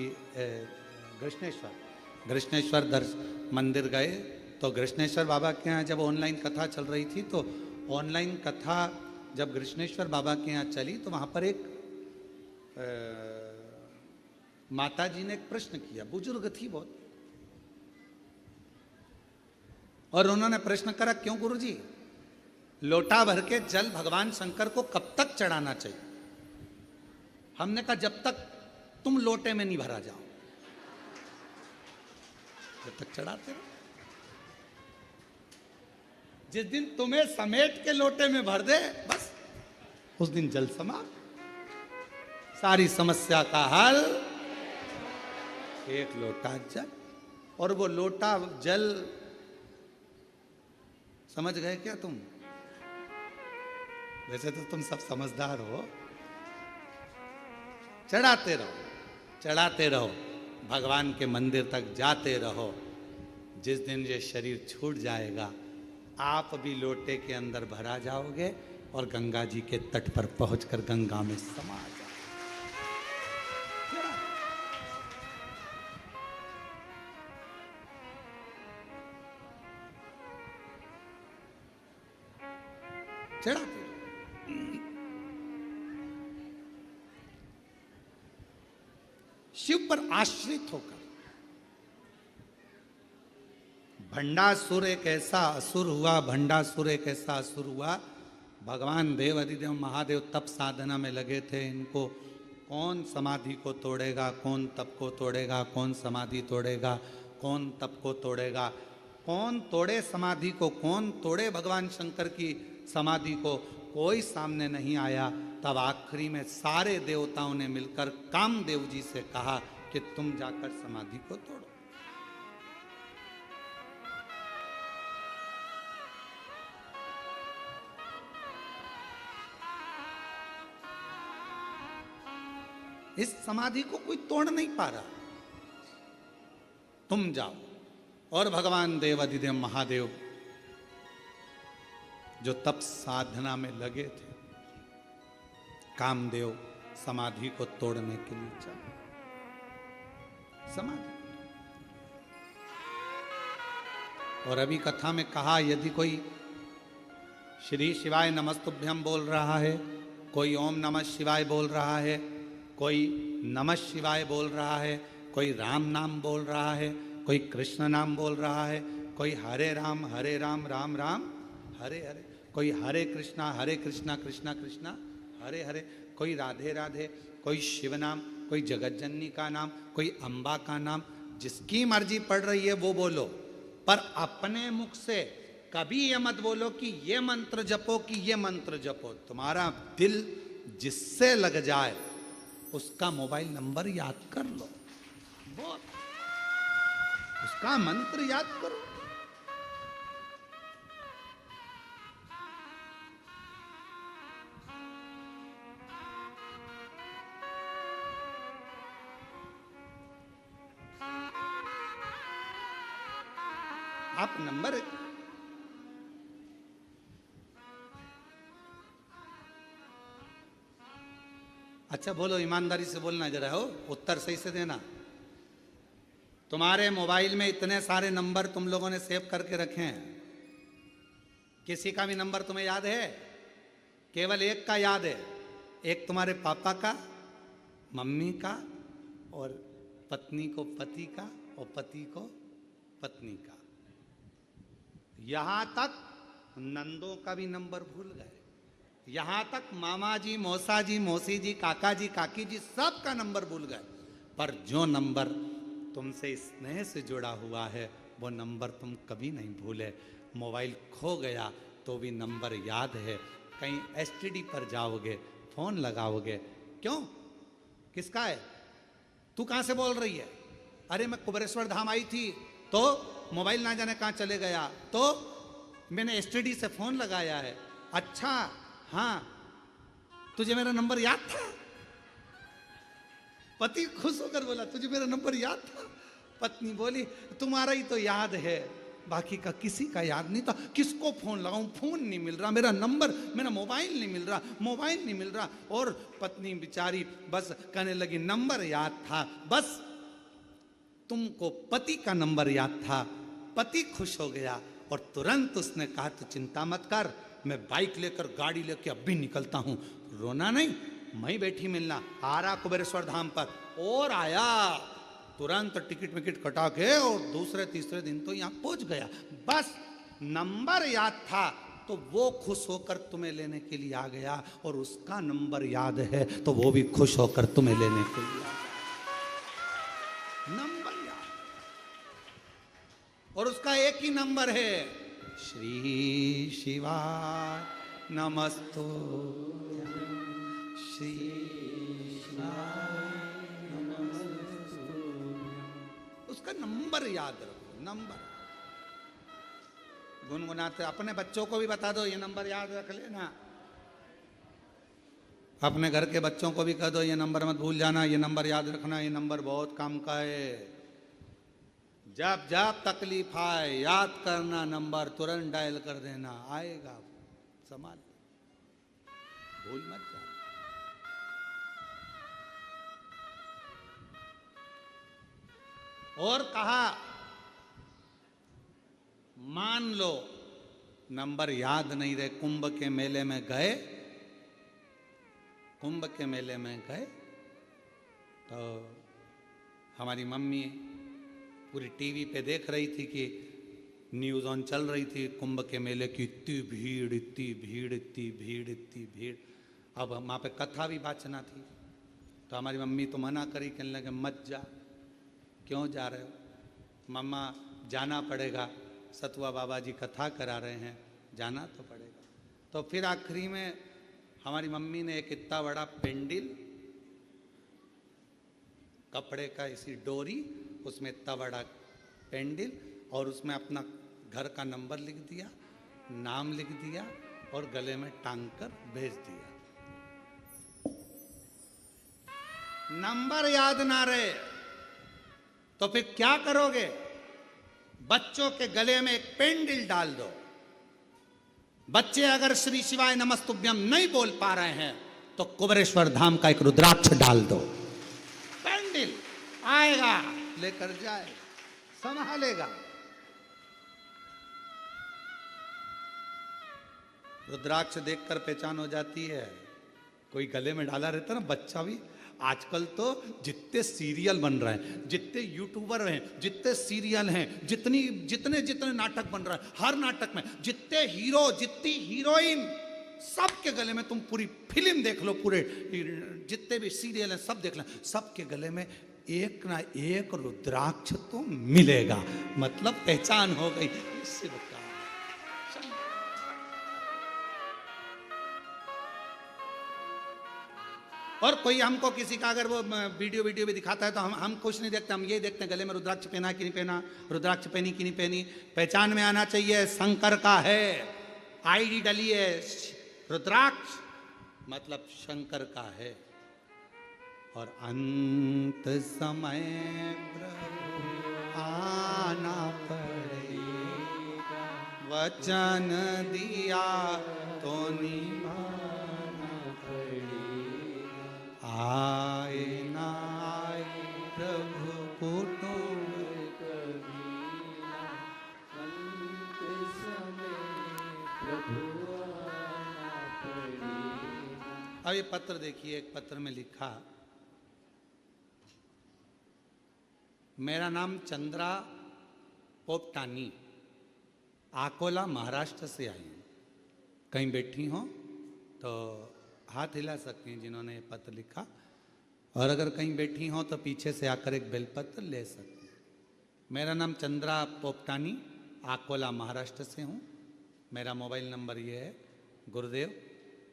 कृष्णेश्वर मंदिर गए, तो कृष्णेश्वर बाबा के यहाँ जब ऑनलाइन कथा चल रही थी, तो ऑनलाइन कथा जब कृष्णेश्वर बाबा के यहाँ चली तो वहाँ पर एक माता जी ने एक प्रश्न किया, बुजुर्ग थी बहुत, और उन्होंने प्रश्न करा, क्यों गुरुजी लोटा भर के जल भगवान शंकर को कब तक चढ़ाना चाहिए? हमने कहा जब तक तुम लोटे में नहीं भरा जाओ, जब तक चढ़ाते रहो। जिस दिन तुम्हें समेट के लोटे में भर दे, बस उस दिन जल समाप्त, सारी समस्या का हल, एक लोटा जल। और वो लोटा जल, समझ गए क्या तुम? वैसे तो तुम सब समझदार हो। चढ़ाते रहो, चढ़ाते रहो, भगवान के मंदिर तक जाते रहो। जिस दिन ये शरीर छूट जाएगा, आप भी लोटे के अंदर भरा जाओगे और गंगा जी के तट पर पहुंचकर गंगा में समा जाओगे। चढ़ाते रहो। शिव पर आश्रित होकर। भंडासुर एक ऐसा असुर हुआ, भंडासुर एक ऐसा असुर हुआ। भगवान देव अधिदेव महादेव तप साधना में लगे थे। इनको कौन समाधि को तोड़ेगा, कौन तप को तोड़ेगा, कौन समाधि तोड़ेगा, कौन तप को तोड़ेगा, कौन तोड़े समाधि को, कौन तोड़े भगवान शंकर की समाधि को, कोई सामने नहीं आया। तब आखिरी में सारे देवताओं ने मिलकर कामदेव जी से कहा कि तुम जाकर समाधि को तोड़ो। इस समाधि को कोई तोड़ नहीं पा रहा, तुम जाओ। और भगवान देव अधिदेव महादेव जो तप साधना में लगे थे, कामदेव समाधि को तोड़ने के लिए चले। समाधि। और अभी कथा में कहा, यदि कोई श्री शिवाय नमस्तुभ्यम बोल रहा है, कोई ओम नमः शिवाय बोल रहा है, कोई नमः शिवाय बोल रहा है, कोई राम नाम बोल रहा है, कोई कृष्ण नाम बोल रहा है, कोई हरे राम राम राम हरे हरे, कोई हरे कृष्णा कृष्णा कृष्णा हरे हरे, कोई राधे राधे, कोई शिव नाम, कोई जगतजननी का नाम, कोई अम्बा का नाम, जिसकी मर्जी पड़ रही है वो बोलो। पर अपने मुख से कभी ये मत बोलो कि ये मंत्र जपो, कि ये मंत्र जपो। तुम्हारा दिल जिससे लग जाए उसका मोबाइल नंबर याद कर लो, वो उसका मंत्र याद करो। आप नंबर अच्छा बोलो, ईमानदारी से बोलना जरा, हो उत्तर सही से देना। तुम्हारे मोबाइल में इतने सारे नंबर तुम लोगों ने सेव करके रखे हैं, किसी का भी नंबर तुम्हें याद है? केवल एक का याद है, एक तुम्हारे पापा का, मम्मी का, और पत्नी को पति का, और पति को पत्नी का। यहां तक नंदों का भी नंबर भूल गए, यहां तक मामा जी, मौसा जी, मौसी जी, काका जी, काकी जी, सब का नंबर भूल गए। पर जो नंबर तुमसे स्नेह से जुड़ा हुआ है वो नंबर तुम कभी नहीं भूले। मोबाइल खो गया तो भी नंबर याद है। कहीं एसटीडी पर जाओगे, फोन लगाओगे, क्यों, किसका है, तू कहां से बोल रही है? अरे मैं कुबेरेश्वर धाम आई थी, तो मोबाइल ना जाने कहां चले गया, तो मैंने एसटीडी से फोन लगाया है। अच्छा हाँ, तुझे मेरा नंबर याद था? पति खुश होकर बोला, तुझे मेरा नंबर याद था? पत्नी बोली, तुम्हारा ही तो याद है, बाकी का किसी का याद नहीं था। किसको फोन लगाऊं, फोन नहीं मिल रहा, मेरा नंबर, मेरा मोबाइल नहीं मिल रहा, मोबाइल नहीं मिल रहा। और पत्नी बेचारी बस कहने लगी, नंबर याद था, बस तुमको पति का नंबर याद था। पति खुश हो गया और तुरंत उसने कहा, तू चिंता मत कर, मैं बाइक लेकर, गाड़ी लेकर अभी निकलता हूं। रोना नहीं, मैं बैठी मिलना। आ रहा कुबेरेश्वर धाम पर, और आया तुरंत टिकट विकेट कटा के, और दूसरे तीसरे दिन तो यहां पहुंच गया। बस नंबर याद था तो वो खुश होकर तुम्हें लेने के लिए आ गया, और उसका नंबर याद है तो वो भी खुश होकर तुम्हें लेने के लिए आ गया। नंबर याद, और उसका एक ही नंबर है, श्री शिवाय नमस्तु, श्री शिवाय नमस्तु। उसका नंबर याद रखो, नंबर गुनगुनाते। अपने बच्चों को भी बता दो, ये नंबर याद रख लेना। अपने घर के बच्चों को भी कह दो, ये नंबर मत भूल जाना, ये नंबर याद रखना, ये नंबर बहुत काम का है। जब जब तकलीफ आए याद करना, नंबर तुरंत डायल कर देना, आएगा, संभाल, भूल मत जाना। और कहा, मान लो नंबर याद नहीं रहे। कुंभ के मेले में गए, कुंभ के मेले में गए तो हमारी मम्मी पूरी टीवी पे देख रही थी कि न्यूज़ ऑन चल रही थी कुंभ के मेले की, इतनी भीड़ इतनी भीड़ इतनी भीड़ इतनी भीड़। अब वहाँ पे कथा भी वाचना थी तो हमारी मम्मी तो मना करी, कहने लगे मत जा। क्यों जा रहे हो? मम्मा जाना पड़ेगा, सतुआ बाबा जी कथा करा रहे हैं, जाना तो पड़ेगा। तो फिर आखिरी में हमारी मम्मी ने एक इतना बड़ा पेंडिल, कपड़े का इसी डोरी, उसमें इतना बड़ा पेंडिल और उसमें अपना घर का नंबर लिख दिया, नाम लिख दिया और गले में टांग कर भेज दिया। नंबर याद ना रहे तो फिर क्या करोगे? बच्चों के गले में एक पेंडिल डाल दो। बच्चे अगर श्री शिवाय नमस्तुभ्यम नहीं बोल पा रहे हैं तो कुबेरेश्वर धाम का एक रुद्राक्ष डाल दो। पेंडिल आएगा, लेकर जाए, संभालेगा। रुद्राक्ष देखकर पहचान हो जाती है। कोई गले में डाला रहता ना बच्चा भी। आजकल तो जितने सीरियल बन रहे हैं, जितने यूट्यूबर हैं, जितने सीरियल हैं, जितने नाटक बन रहे हैं, हर नाटक में जितने हीरो, जितनी हीरोइन, सबके गले में, तुम पूरी फिल्म देख लो, पूरे जितने भी सीरियल हैं सब देख लें, सबके गले में एक ना एक रुद्राक्ष तो मिलेगा। मतलब पहचान हो गई शिव का। और कोई हमको किसी का अगर वो वीडियो भी दिखाता है तो हम कुछ नहीं देखते, हम ये देखते हैं गले में रुद्राक्ष पहना कि नहीं पहना, रुद्राक्ष पहनी कि नहीं पहनी। पहचान में आना चाहिए शंकर का है, आईडी डली है रुद्राक्ष, मतलब शंकर का है। और अंत समय प्रभु आना पड़ेगा, वचन दिया तो निभाना पड़ेगा। आए ना आए प्रभु कुटुंब कभी ना, अंत समय प्रभु आना पड़ेगा। अब ये पत्र देखिए, एक पत्र में लिखा, मेरा नाम चंद्रा पोपटानी, आकोला महाराष्ट्र से आई हूँ। कहीं बैठी हो तो हाथ हिला सकती हैं जिन्होंने ये पत्र लिखा, और अगर कहीं बैठी हो तो पीछे से आकर एक बेलपत्र ले सकती हैं। मेरा नाम चंद्रा पोपटानी, आकोला महाराष्ट्र से हूँ। मेरा मोबाइल नंबर ये है। गुरुदेव,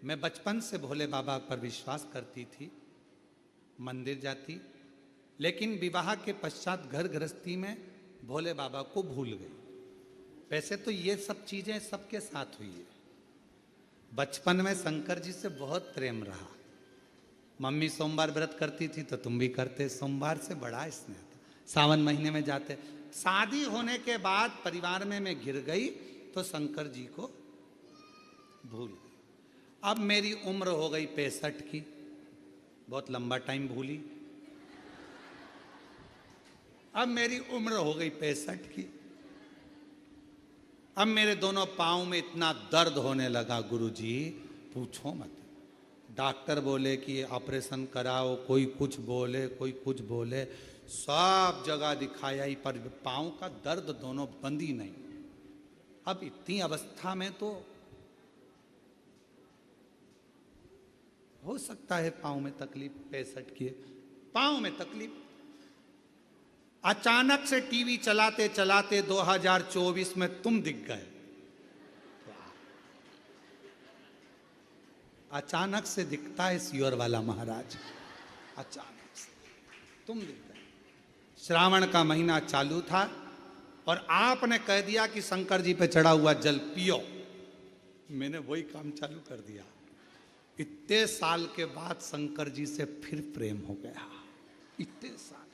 मैं बचपन से भोले बाबा पर विश्वास करती थी, मंदिर जाती, लेकिन विवाह के पश्चात घर गृहस्थी में भोले बाबा को भूल गई। वैसे तो ये सब चीज़ें सबके साथ हुई है। बचपन में शंकर जी से बहुत प्रेम रहा। मम्मी सोमवार व्रत करती थी तो तुम भी करते, सोमवार से बड़ा स्नेह था। सावन महीने में जाते। शादी होने के बाद परिवार में मैं घिर गई तो शंकर जी को भूल गई। अब मेरी उम्र हो गई 65 की, बहुत लंबा टाइम भूली। अब मेरी उम्र हो गई 65 की। अब मेरे दोनों पाँव में इतना दर्द होने लगा गुरुजी, पूछो मत। डॉक्टर बोले कि ऑपरेशन कराओ, कोई कुछ बोले, कोई कुछ बोले, सब जगह दिखाया ही पर पाँव का दर्द दोनों बंद ही नहीं। अब इतनी अवस्था में तो हो सकता है पाँव में तकलीफ, 65 की पाँव में तकलीफ। अचानक से टीवी चलाते चलाते 2024 में तुम दिख गए। अचानक से दिखता है सियोर वाला महाराज, अचानक से तुम दिख गए। श्रावण का महीना चालू था और आपने कह दिया कि शंकर जी पे चढ़ा हुआ जल पियो। मैंने वही काम चालू कर दिया। इतने साल के बाद शंकर जी से फिर प्रेम हो गया। इतने साल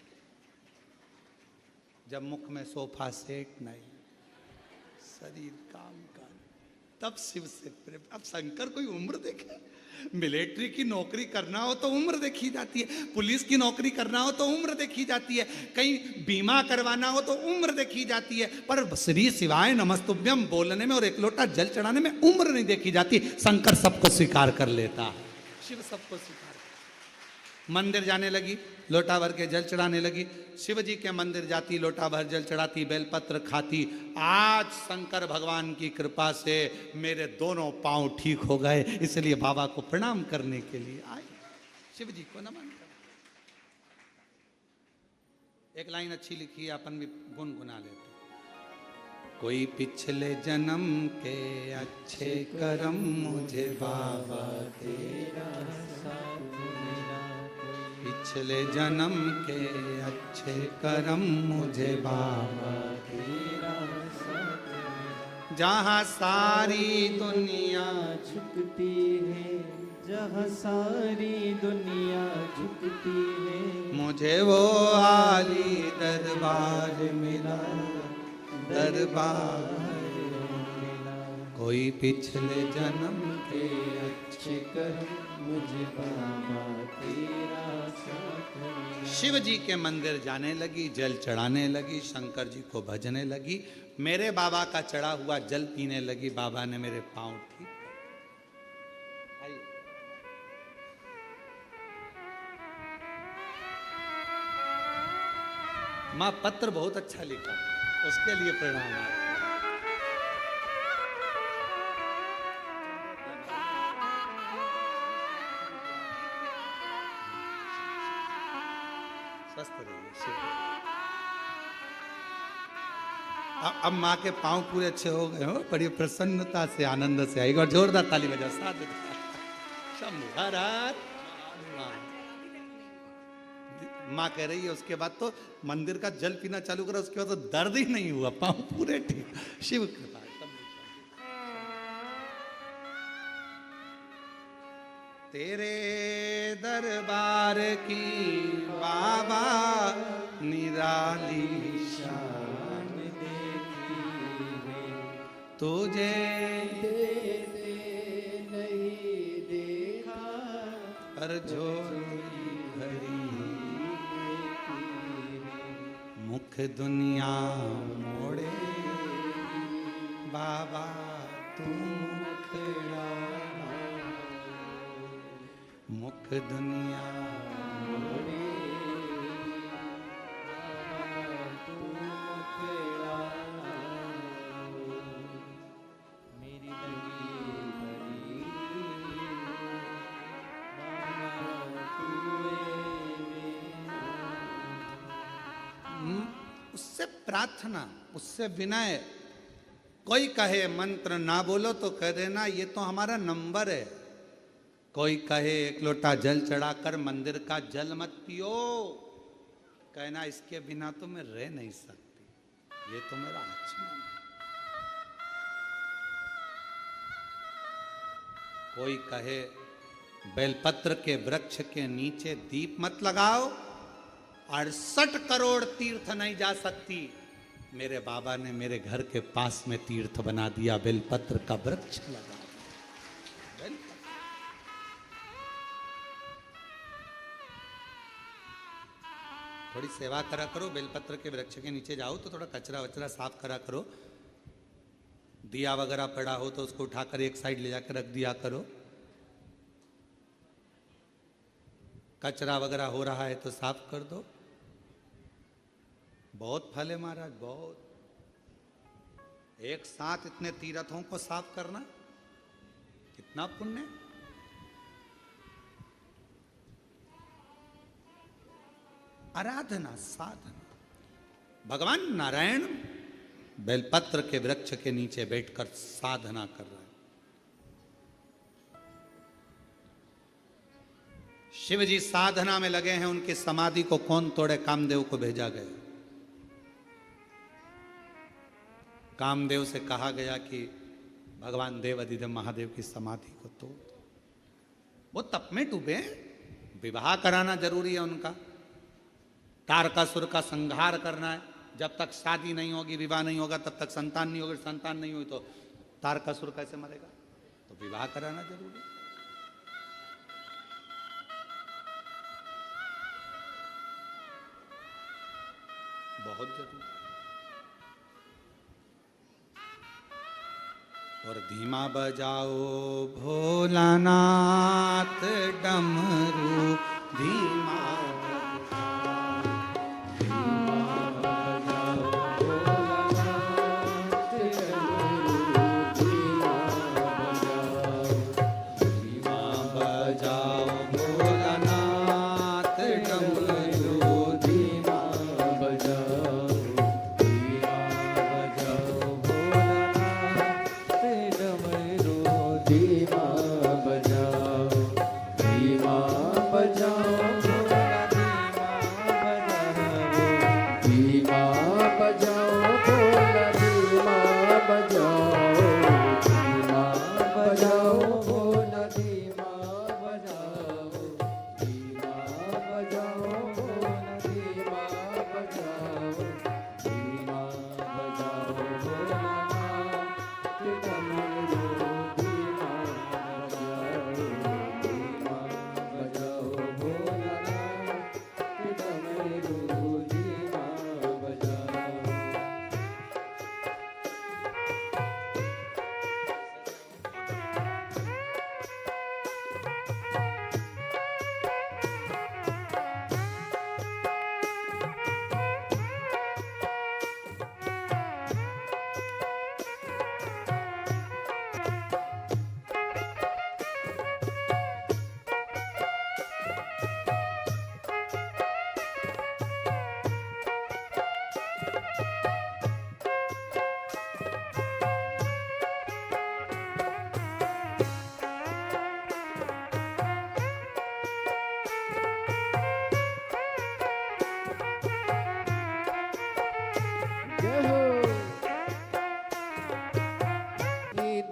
जब मुख में सोफा सेट नहीं, शरीर काम कर, तब शिव से प्रेम। अब शंकर कोई उम्र देखे? मिलिट्री की नौकरी करना हो तो उम्र देखी जाती है, पुलिस की नौकरी करना हो तो उम्र देखी जाती है, कहीं बीमा करवाना हो तो उम्र देखी जाती है, पर श्री शिवाय नमस्तुभ्यम बोलने में और एक लोटा जल चढ़ाने में उम्र नहीं देखी जाती। शंकर सबको स्वीकार कर लेता है, शिव सबको स्वीकार। मंदिर जाने लगी, लोटा भर के जल चढ़ाने लगी। शिव जी के मंदिर जाती, लोटा भर जल चढ़ाती, बेलपत्र खाती। आज शंकर भगवान की कृपा से मेरे दोनों पांव ठीक हो गए, इसलिए बाबा को प्रणाम करने के लिए आई, शिव जी को नमन कर। एक लाइन अच्छी लिखी है, अपन भी गुनगुना लेते। कोई पिछले जन्म के अच्छे कर्म मुझे बाबा तेरा साथ मिला, पिछले जन्म के अच्छे कर्म मुझे बाबा तेरा साथ मिला। जहाँ सारी दुनिया झुकती है, जहाँ सारी दुनिया झुकती है, मुझे वो आली दरबार मिला, दरबार मिला। कोई पिछले जन्म के अच्छे कर्म मुझे बाबा तेरा साथ मिला। शिव जी के मंदिर जाने लगी, जल चढ़ाने लगी, शंकर जी को भजने लगी, मेरे बाबा का चढ़ा हुआ जल पीने लगी। बाबा ने मेरे पांव ठीक कर। आइए। मां पत्र बहुत अच्छा लिखा, उसके लिए प्रणाम आपको। स्वस्थ रहिए शिव। अब माँ के पांव पूरे अच्छे हो गए हो, बड़ी प्रसन्नता से आनंद से आएगा। और जोरदार ताली बजाओ, साथ शंभु हर हर। माँ कह रही है उसके बाद तो मंदिर का जल पीना चालू करा, उसके बाद तो दर्द ही नहीं हुआ, पांव पूरे ठीक। शिव कृपा। तेरे दरबार की बाबा निराली शान देखी है, तुझे नहीं देखा पर झोली भरी मुख दुनिया मोड़े बाबा तू मुखड़ा, मुख दुनिया मोड़े बाबा तू मुखड़ा, मेरी लगी बड़ी बाबा तू उससे प्रार्थना, उससे विनय। कोई कहे मंत्र ना बोलो तो कह देना ये तो हमारा नंबर है। कोई कहे एक लोटा जल चढ़ाकर मंदिर का जल मत पियो, कहना इसके बिना तो मैं रह नहीं सकती, ये तो मेरा आचमन है। कोई कहे बेलपत्र के वृक्ष के नीचे दीप मत लगाओ, 68 करोड़ तीर्थ नहीं जा सकती। मेरे बाबा ने मेरे घर के पास में तीर्थ बना दिया, बेलपत्र का वृक्ष लगा। थोड़ी सेवा करा करो, बेलपत्र के वृक्ष के नीचे जाओ तो थोड़ा कचरा वचरा साफ करा करो। दिया वगैरह पड़ा हो तो उसको उठाकर एक साइड ले जाकर रख दिया करो। कचरा वगैरह हो रहा है तो साफ कर दो। बहुत फल है महाराज, बहुत। एक साथ इतने तीर्थों को साफ करना कितना पुण्य। आराधना, साधना। भगवान नारायण बेलपत्र के वृक्ष के नीचे बैठकर साधना कर रहे हैं। शिव जी साधना में लगे हैं, उनकी समाधि को कौन तोड़े? कामदेव को भेजा गया। कामदेव से कहा गया कि भगवान देव अधिदेव महादेव की समाधि को तोड़। वो तप में डूबे, विवाह कराना जरूरी है उनका। तारकासुर का संहार करना है। जब तक शादी नहीं होगी, विवाह नहीं होगा, तब तक संतान नहीं होगी। संतान नहीं हुई तो तारकासुर कैसे मरेगा? तो विवाह कराना जरूरी। बहुत जरूरी। और धीमा बजाओ भोलानाथ डमरू, धीमा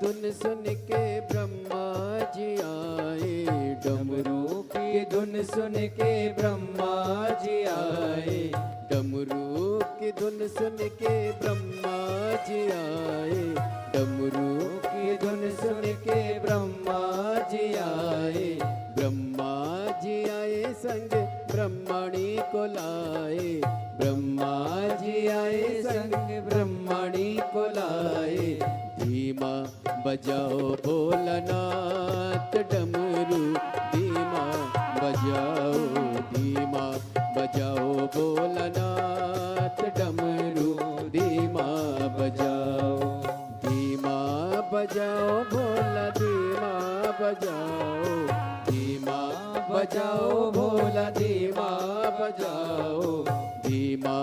धुन सुन के ब्रह्मा जी आए, डमरू की धुन सुन के ब्रह्मा जी आए, डमरू की धुन सुन के ब्रह्मा जी आए, डमरू की धुन सुन के ब्रह्मा जी आए, ब्रह्मा जी आए संग ब्रह्मणी को लाए, ब्रह्मा जी आए संग ब्रह्मणी को लाए, धीमा बजाओ भोलानाथ डमरू, धीमा बजाओ, धीमा बजाओ भोलानाथ डमरू, धीमा बजाओ, धीमा बजाओ भोला, धीमा बजाओ, धीमा बजाओ भोला, धीमा बजाओ, धीमा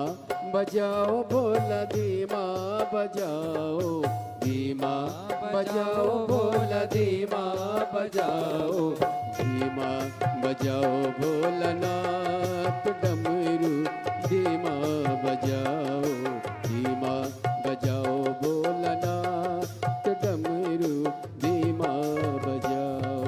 बजाओ भोला, धीमा बजाओ, धीमा बजाओ भोला, धीमा बजाओ, धीमा बजाओ भोलानाथ डमरू, धीमा बजाओ, धीमा बजाओ भोलानाथ डमरू, धीमा बजाओ।